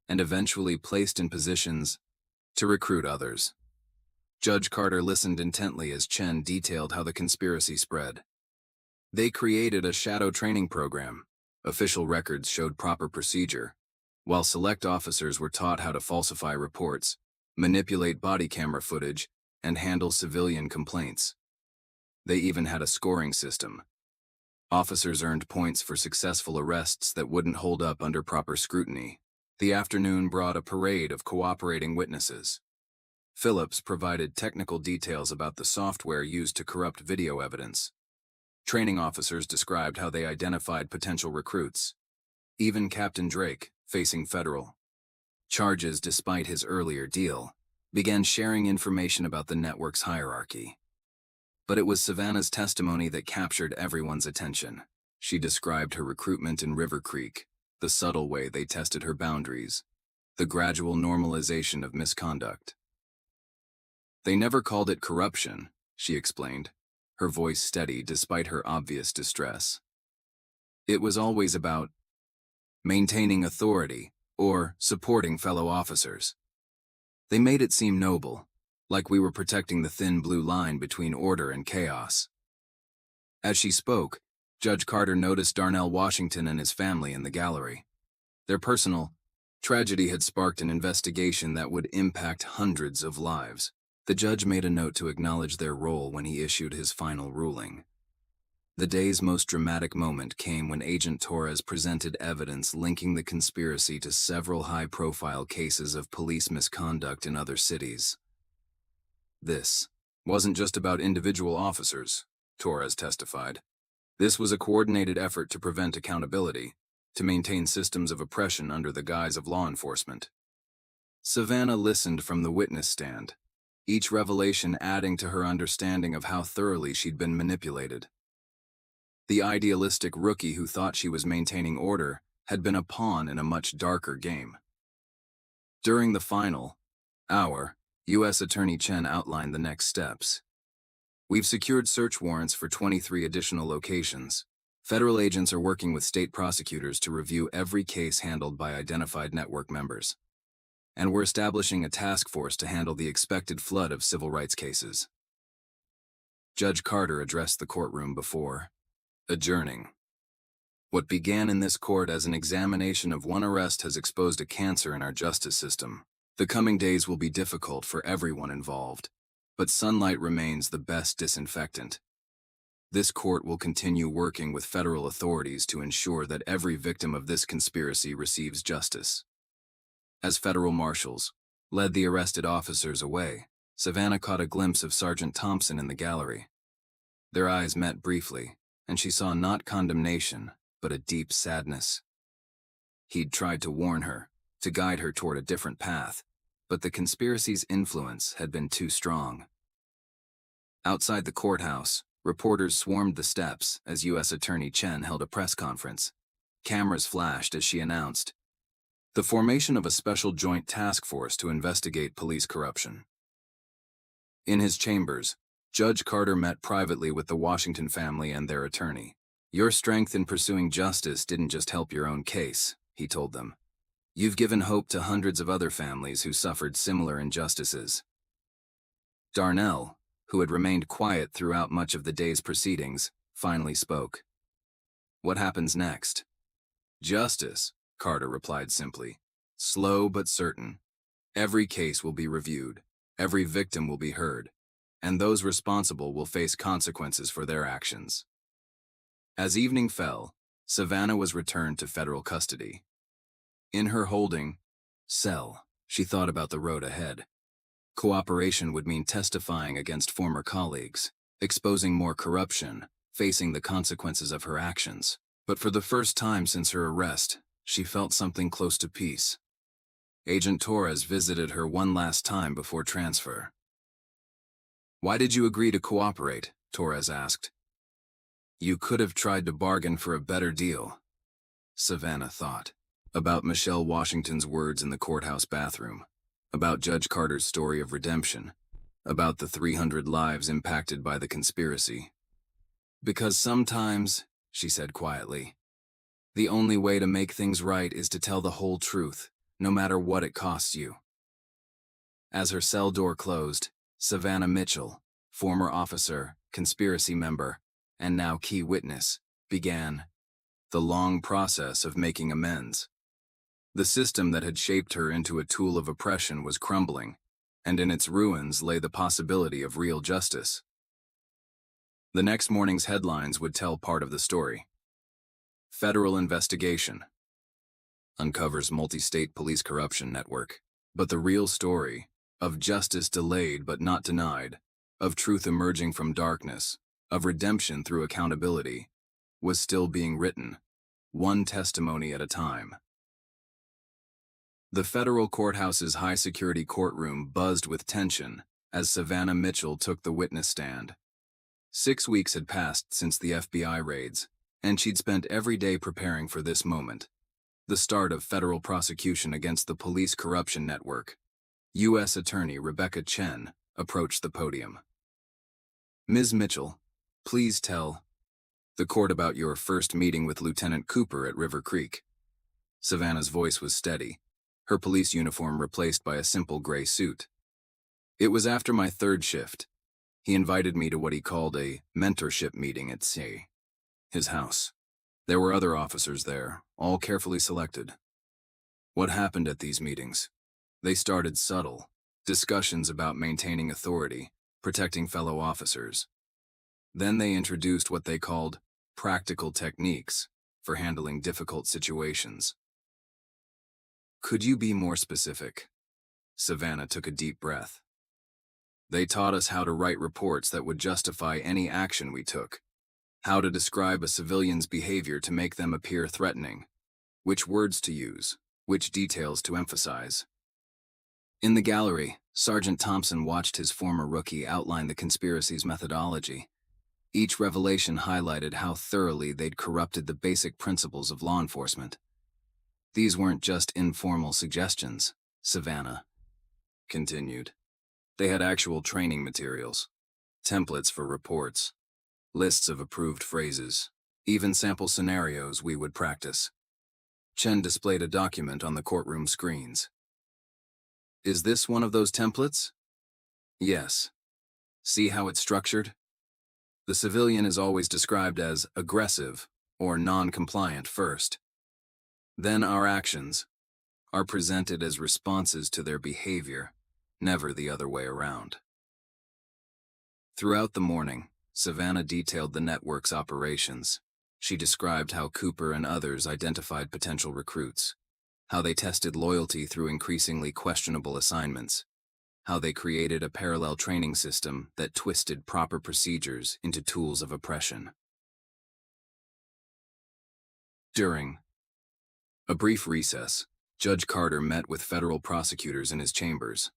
and eventually placed in positions to recruit others. Judge Carter listened intently as Chen detailed how the conspiracy spread. They created a shadow training program. Official records showed proper procedure, while select officers were taught how to falsify reports, manipulate body camera footage, and handle civilian complaints. They even had a scoring system. Officers earned points for successful arrests that wouldn't hold up under proper scrutiny. The afternoon brought a parade of cooperating witnesses. Phillips provided technical details about the software used to corrupt video evidence. Training officers described how they identified potential recruits. Even Captain Drake, facing federal charges despite his earlier deal, began sharing information about the network's hierarchy. But it was Savannah's testimony that captured everyone's attention. She described her recruitment in River Creek, the subtle way they tested her boundaries, the gradual normalization of misconduct. They never called it corruption, she explained, her voice steady despite her obvious distress. It was always about maintaining authority or supporting fellow officers. They made it seem noble, like we were protecting the thin blue line between order and chaos. As she spoke, Judge Carter noticed Darnell Washington and his family in the gallery. Their personal tragedy had sparked an investigation that would impact hundreds of lives. The judge made a note to acknowledge their role when he issued his final ruling. The day's most dramatic moment came when Agent Torres presented evidence linking the conspiracy to several high-profile cases of police misconduct in other cities. This wasn't just about individual officers, Torres testified. This was a coordinated effort to prevent accountability, to maintain systems of oppression under the guise of law enforcement. Savannah listened from the witness stand, each revelation adding to her understanding of how thoroughly she'd been manipulated. The idealistic rookie who thought she was maintaining order had been a pawn in a much darker game. During the final hour, U.S. Attorney Chen outlined the next steps. We've secured search warrants for 23 additional locations. Federal agents are working with state prosecutors to review every case handled by identified network members. And we're establishing a task force to handle the expected flood of civil rights cases. Judge Carter addressed the courtroom before adjourning. What began in this court as an examination of one arrest has exposed a cancer in our justice system. The coming days will be difficult for everyone involved, but sunlight remains the best disinfectant. This court will continue working with federal authorities to ensure that every victim of this conspiracy receives justice. As federal marshals led the arrested officers away, Savannah caught a glimpse of Sergeant Thompson in the gallery. Their eyes met briefly, and she saw not condemnation, but a deep sadness. He'd tried to warn her, to guide her toward a different path, but the conspiracy's influence had been too strong. Outside the courthouse, reporters swarmed the steps as U.S. Attorney Chen held a press conference. Cameras flashed as she announced the formation of a special joint task force to investigate police corruption. In his chambers, Judge Carter met privately with the Washington family and their attorney. Your strength in pursuing justice didn't just help your own case, he told them. You've given hope to hundreds of other families who suffered similar injustices. Darnell, who had remained quiet throughout much of the day's proceedings, finally spoke. What happens next? Justice, Carter replied simply. Slow but certain. Every case will be reviewed, every victim will be heard, and those responsible will face consequences for their actions. As evening fell, Savannah was returned to federal custody. In her holding cell, she thought about the road ahead. Cooperation would mean testifying against former colleagues, exposing more corruption, facing the consequences of her actions. But for the first time since her arrest, she felt something close to peace. Agent Torres visited her one last time before transfer. Why did you agree to cooperate? Torres asked. You could have tried to bargain for a better deal, Savannah thought. About Michelle Washington's words in the courthouse bathroom, about Judge Carter's story of redemption, about the 300 lives impacted by the conspiracy. Because sometimes, she said quietly, the only way to make things right is to tell the whole truth, no matter what it costs you. As her cell door closed, Savannah Mitchell, former officer, conspiracy member, and now key witness, began the long process of making amends. The system that had shaped her into a tool of oppression was crumbling, and in its ruins lay the possibility of real justice. The next morning's headlines would tell part of the story. Federal investigation uncovers multi-state police corruption network. But the real story, of justice delayed but not denied, of truth emerging from darkness, of redemption through accountability, was still being written, one testimony at a time. The federal courthouse's high-security courtroom buzzed with tension as Savannah Mitchell took the witness stand. 6 weeks had passed since the FBI raids, and she'd spent every day preparing for this moment, the start of federal prosecution against the police corruption network. U.S. Attorney Rebecca Chen approached the podium. Ms. Mitchell, please tell the court about your first meeting with Lieutenant Cooper at River Creek. Savannah's voice was steady, her police uniform replaced by a simple gray suit. It was after my third shift. He invited me to what he called a mentorship meeting at his house. There were other officers there, all carefully selected. What happened at these meetings? They started subtle, discussions about maintaining authority, protecting fellow officers. Then they introduced what they called practical techniques for handling difficult situations. Could you be more specific? Savannah took a deep breath. They taught us how to write reports that would justify any action we took, how to describe a civilian's behavior to make them appear threatening, which words to use, which details to emphasize. In the gallery, Sergeant Thompson watched his former rookie outline the conspiracy's methodology. Each revelation highlighted how thoroughly they'd corrupted the basic principles of law enforcement. These weren't just informal suggestions, Savannah continued. They had actual training materials, templates for reports, lists of approved phrases, even sample scenarios we would practice. Chen displayed a document on the courtroom screens. Is this one of those templates? Yes. See how it's structured? The civilian is always described as aggressive or non-compliant first. Then our actions are presented as responses to their behavior, never the other way around. Throughout the morning, Savannah detailed the network's operations. She described how Cooper and others identified potential recruits, how they tested loyalty through increasingly questionable assignments, how they created a parallel training system that twisted proper procedures into tools of oppression. During a brief recess, Judge Carter met with federal prosecutors in his chambers.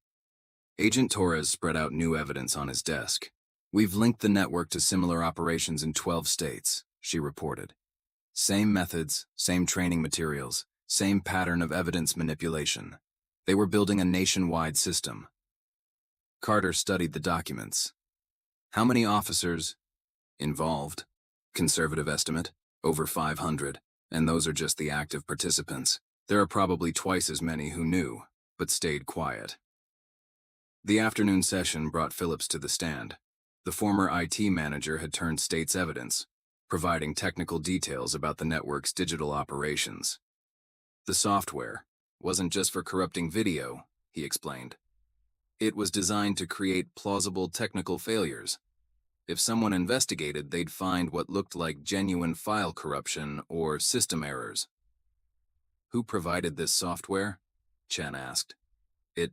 Agent Torres spread out new evidence on his desk. We've linked the network to similar operations in 12 states, she reported. Same methods, same training materials, same pattern of evidence manipulation. They were building a nationwide system. Carter studied the documents. How many officers involved? Conservative estimate, over 500, and those are just the active participants. There are probably twice as many who knew, but stayed quiet. The afternoon session brought Phillips to the stand. The former IT manager had turned state's evidence, providing technical details about the network's digital operations. The software wasn't just for corrupting video, he explained. It was designed to create plausible technical failures. If someone investigated, they'd find what looked like genuine file corruption or system errors. Who provided this software? Chen asked. It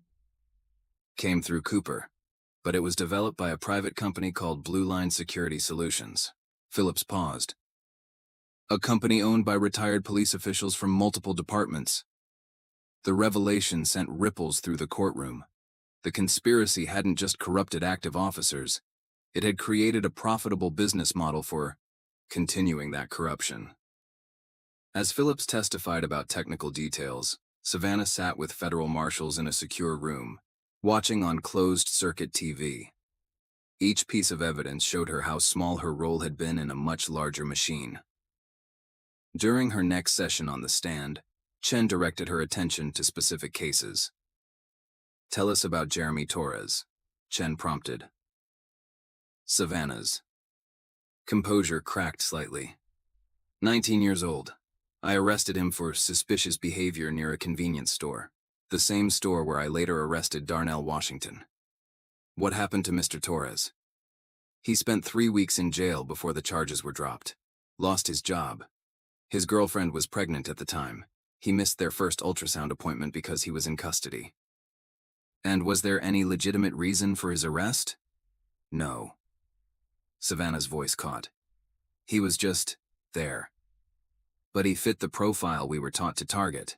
came through Cooper, but it was developed by a private company called Blue Line Security Solutions. Phillips paused. A company owned by retired police officials from multiple departments. The revelation sent ripples through the courtroom. The conspiracy hadn't just corrupted active officers, it had created a profitable business model for continuing that corruption. As Phillips testified about technical details, Savannah sat with federal marshals in a secure room, watching on closed-circuit TV. Each piece of evidence showed her how small her role had been in a much larger machine. During her next session on the stand, Chen directed her attention to specific cases. Tell us about Jeremy Torres, Chen prompted. Savannah's composure cracked slightly. 19 years old. I arrested him for suspicious behavior near a convenience store, the same store where I later arrested Darnell Washington. What happened to Mr. Torres? He spent 3 weeks in jail before the charges were dropped. Lost his job. His girlfriend was pregnant at the time. He missed their first ultrasound appointment because he was in custody. And was there any legitimate reason for his arrest? No. Savannah's voice caught. He was just there. But he fit the profile we were taught to target.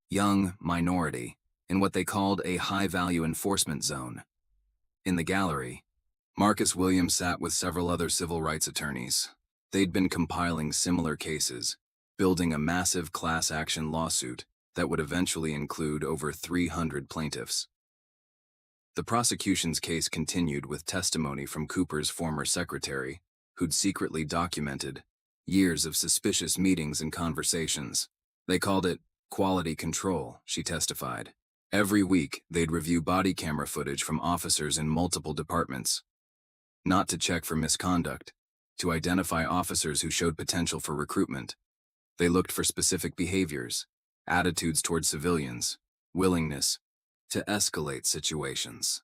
Young, minority, in what they called a high-value enforcement zone. In the gallery, Marcus Williams sat with several other civil rights attorneys. They'd been compiling similar cases, building a massive class action lawsuit that would eventually include over 300 plaintiffs. The prosecution's case continued with testimony from Cooper's former secretary, who'd secretly documented years of suspicious meetings and conversations. They called it quality control, she testified. Every week, they'd review body camera footage from officers in multiple departments. Not to check for misconduct, to identify officers who showed potential for recruitment. They looked for specific behaviors, attitudes toward civilians, willingness to escalate situations.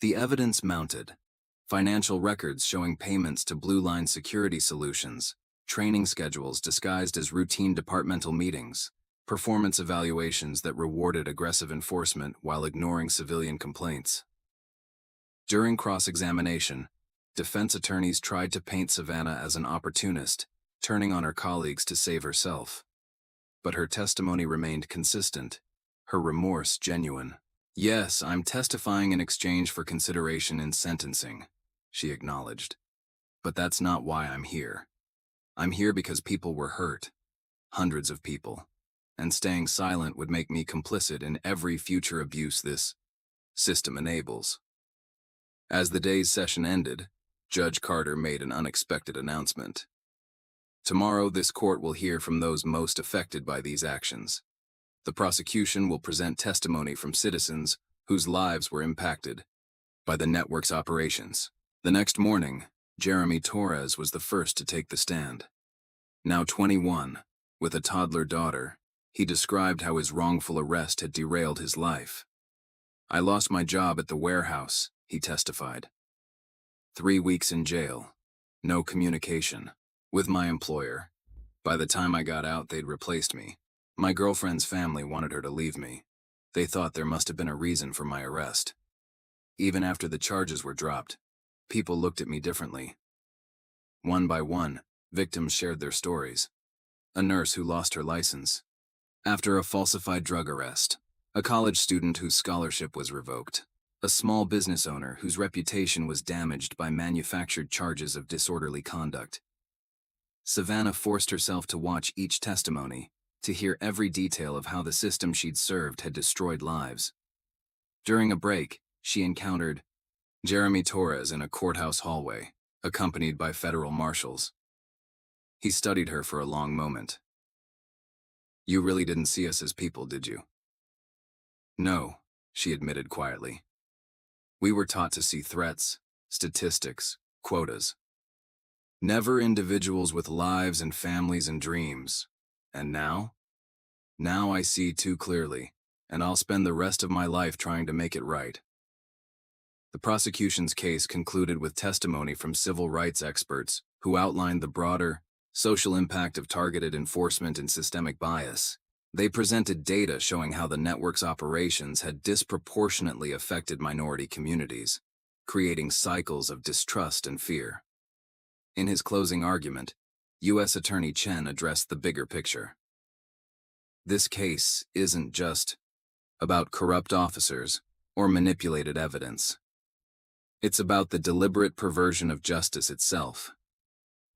The evidence mounted. Financial records showing payments to Blue Line Security Solutions, training schedules disguised as routine departmental meetings, performance evaluations that rewarded aggressive enforcement while ignoring civilian complaints. During cross-examination, defense attorneys tried to paint Savannah as an opportunist, turning on her colleagues to save herself. But her testimony remained consistent, her remorse genuine. "Yes, I'm testifying in exchange for consideration in sentencing," she acknowledged. "But that's not why I'm here. I'm here because people were hurt, hundreds of people, and staying silent would make me complicit in every future abuse this system enables." As the day's session ended, Judge Carter made an unexpected announcement. Tomorrow, this court will hear from those most affected by these actions. The prosecution will present testimony from citizens whose lives were impacted by the network's operations. The next morning, Jeremy Torres was the first to take the stand. Now 21, with a toddler daughter, he described how his wrongful arrest had derailed his life. "I lost my job at the warehouse," he testified. 3 weeks in jail. No communication with my employer. By the time I got out, they'd replaced me. My girlfriend's family wanted her to leave me. They thought there must have been a reason for my arrest. Even after the charges were dropped, people looked at me differently. One by one, victims shared their stories. A nurse who lost her license after a falsified drug arrest. A college student whose scholarship was revoked. A small business owner whose reputation was damaged by manufactured charges of disorderly conduct. Savannah forced herself to watch each testimony, to hear every detail of how the system she'd served had destroyed lives. During a break, she encountered Jeremy Torres in a courthouse hallway, accompanied by federal marshals. He studied her for a long moment. "You really didn't see us as people, did you?" "No," she admitted quietly. "We were taught to see threats, statistics, quotas. Never individuals with lives and families and dreams. And now? Now I see too clearly, and I'll spend the rest of my life trying to make it right." The prosecution's case concluded with testimony from civil rights experts who outlined the broader social impact of targeted enforcement and systemic bias. They presented data showing how the network's operations had disproportionately affected minority communities, creating cycles of distrust and fear. In his closing argument, U.S. Attorney Chen addressed the bigger picture. This case isn't just about corrupt officers or manipulated evidence. It's about the deliberate perversion of justice itself.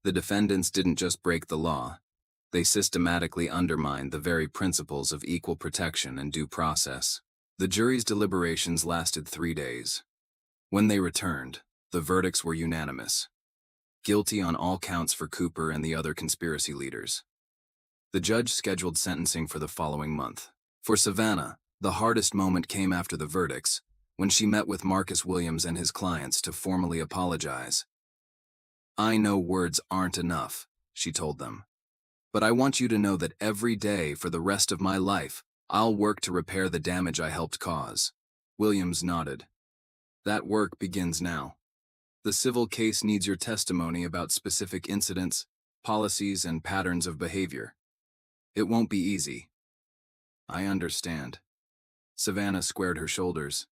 The defendants didn't just break the law, they systematically undermined the very principles of equal protection and due process. The jury's deliberations lasted 3 days. When they returned, the verdicts were unanimous. Guilty on all counts for Cooper and the other conspiracy leaders. The judge scheduled sentencing for the following month. For Savannah, the hardest moment came after the verdicts, when she met with Marcus Williams and his clients to formally apologize. "I know words aren't enough," she told them. "But I want you to know that every day for the rest of my life, I'll work to repair the damage I helped cause." Williams nodded. "That work begins now." The civil case needs your testimony about specific incidents, policies, and patterns of behavior. It won't be easy. I understand. Savannah squared her shoulders.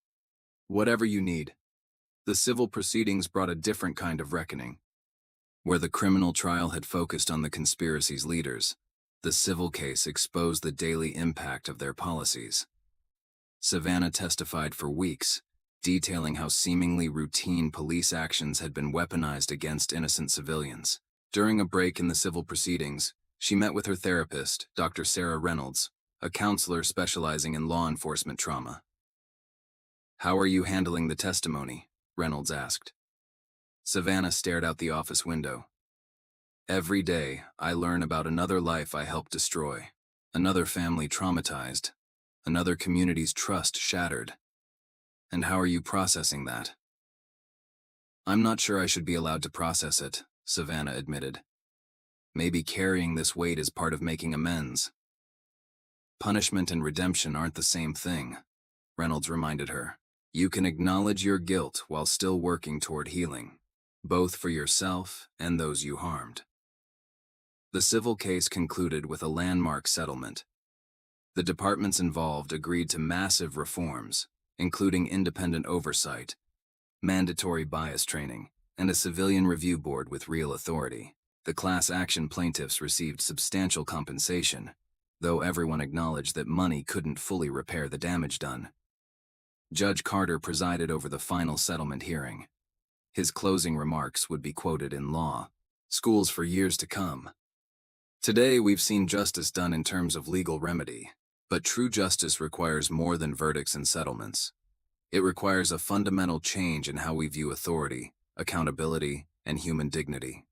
Whatever you need. The civil proceedings brought a different kind of reckoning. Where the criminal trial had focused on the conspiracy's leaders, the civil case exposed the daily impact of their policies. Savannah testified for weeks, detailing how seemingly routine police actions had been weaponized against innocent civilians. During a break in the civil proceedings, she met with her therapist, Dr. Sarah Reynolds, a counselor specializing in law enforcement trauma. "How are you handling the testimony?" Reynolds asked. Savannah stared out the office window. "Every day, I learn about another life I helped destroy, another family traumatized, another community's trust shattered. And how are you processing that?" "I'm not sure I should be allowed to process it," Savannah admitted. "Maybe carrying this weight is part of making amends." "Punishment and redemption aren't the same thing," Reynolds reminded her. "You can acknowledge your guilt while still working toward healing, both for yourself and those you harmed." The civil case concluded with a landmark settlement. The departments involved agreed to massive reforms, including independent oversight, mandatory bias training, and a civilian review board with real authority. The class action plaintiffs received substantial compensation, though everyone acknowledged that money couldn't fully repair the damage done. Judge Carter presided over the final settlement hearing. His closing remarks would be quoted in law schools for years to come. "Today we've seen justice done in terms of legal remedy, but true justice requires more than verdicts and settlements. It requires a fundamental change in how we view authority, accountability, and human dignity.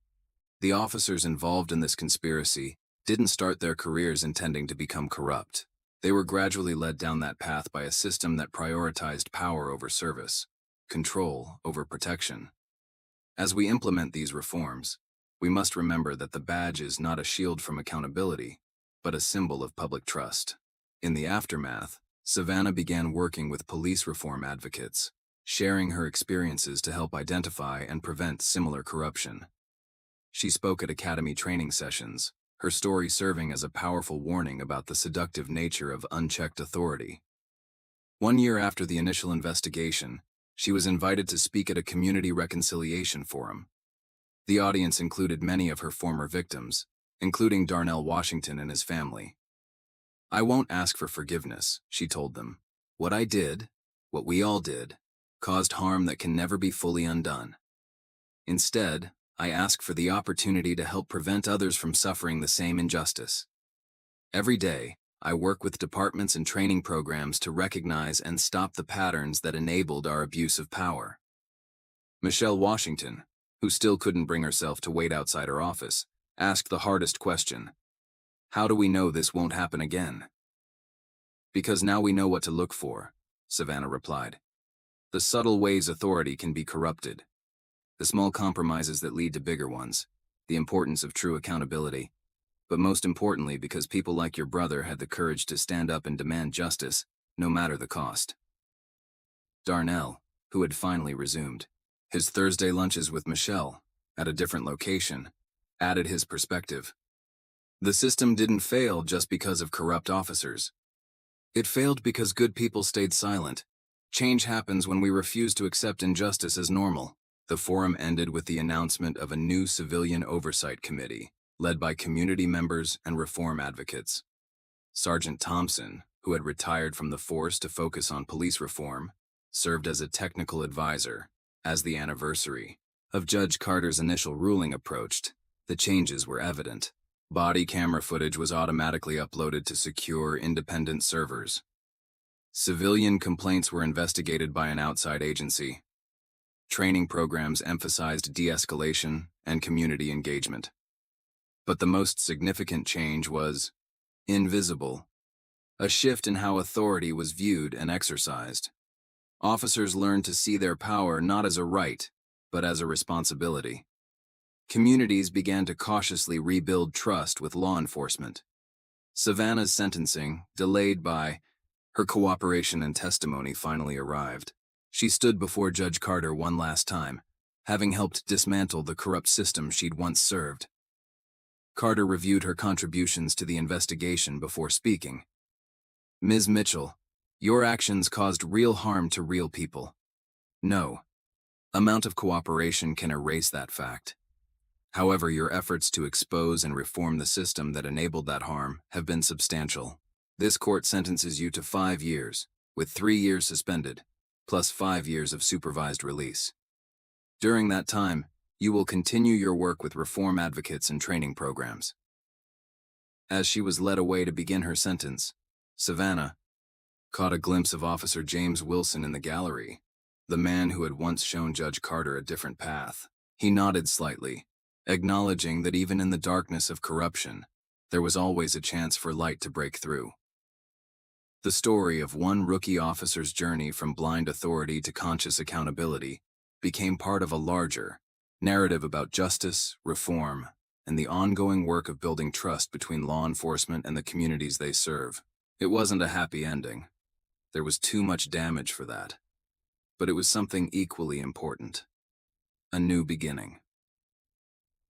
The officers involved in this conspiracy didn't start their careers intending to become corrupt. They were gradually led down that path by a system that prioritized power over service, control over protection. As we implement these reforms, we must remember that the badge is not a shield from accountability, but a symbol of public trust." In the aftermath, Savannah began working with police reform advocates, sharing her experiences to help identify and prevent similar corruption. She spoke at academy training sessions, her story serving as a powerful warning about the seductive nature of unchecked authority. 1 year after the initial investigation, she was invited to speak at a community reconciliation forum. The audience included many of her former victims, including Darnell Washington and his family. "I won't ask for forgiveness," she told them. "What I did, what we all did, caused harm that can never be fully undone. Instead, I ask for the opportunity to help prevent others from suffering the same injustice. Every day, I work with departments and training programs to recognize and stop the patterns that enabled our abuse of power." Michelle Washington, who still couldn't bring herself to wait outside her office, asked the hardest question. "How do we know this won't happen again?" "Because now we know what to look for," Savannah replied. "The subtle ways authority can be corrupted. The small compromises that lead to bigger ones. The importance of true accountability. But most importantly, because people like your brother had the courage to stand up and demand justice, no matter the cost." Darnell, who had finally resumed his Thursday lunches with Michelle, at a different location, added his perspective. "The system didn't fail just because of corrupt officers. It failed because good people stayed silent. Change happens when we refuse to accept injustice as normal." The forum ended with the announcement of a new civilian oversight committee, led by community members and reform advocates. Sergeant Thompson, who had retired from the force to focus on police reform, served as a technical advisor. As the anniversary of Judge Carter's initial ruling approached, the changes were evident. Body camera footage was automatically uploaded to secure, independent servers. Civilian complaints were investigated by an outside agency. Training programs emphasized de-escalation and community engagement. But the most significant change was invisible, a shift in how authority was viewed and exercised. Officers learned to see their power not as a right, but as a responsibility. Communities began to cautiously rebuild trust with law enforcement. Savannah's sentencing, delayed by her cooperation and testimony, finally arrived. She stood before Judge Carter one last time, having helped dismantle the corrupt system she'd once served. Carter reviewed her contributions to the investigation before speaking. Ms. Mitchell, your actions caused real harm to real people. No amount of cooperation can erase that fact. However, your efforts to expose and reform the system that enabled that harm have been substantial. This court sentences you to 5 years, with 3 years suspended, plus 5 years of supervised release. During that time, you will continue your work with reform advocates and training programs. As she was led away to begin her sentence, Savannah caught a glimpse of Officer James Wilson in the gallery, the man who had once shown Judge Carter a different path. He nodded slightly, acknowledging that even in the darkness of corruption, there was always a chance for light to break through. The story of one rookie officer's journey from blind authority to conscious accountability became part of a larger narrative about justice, reform, and the ongoing work of building trust between law enforcement and the communities they serve. It wasn't a happy ending. There was too much damage for that. But it was something equally important: a new beginning.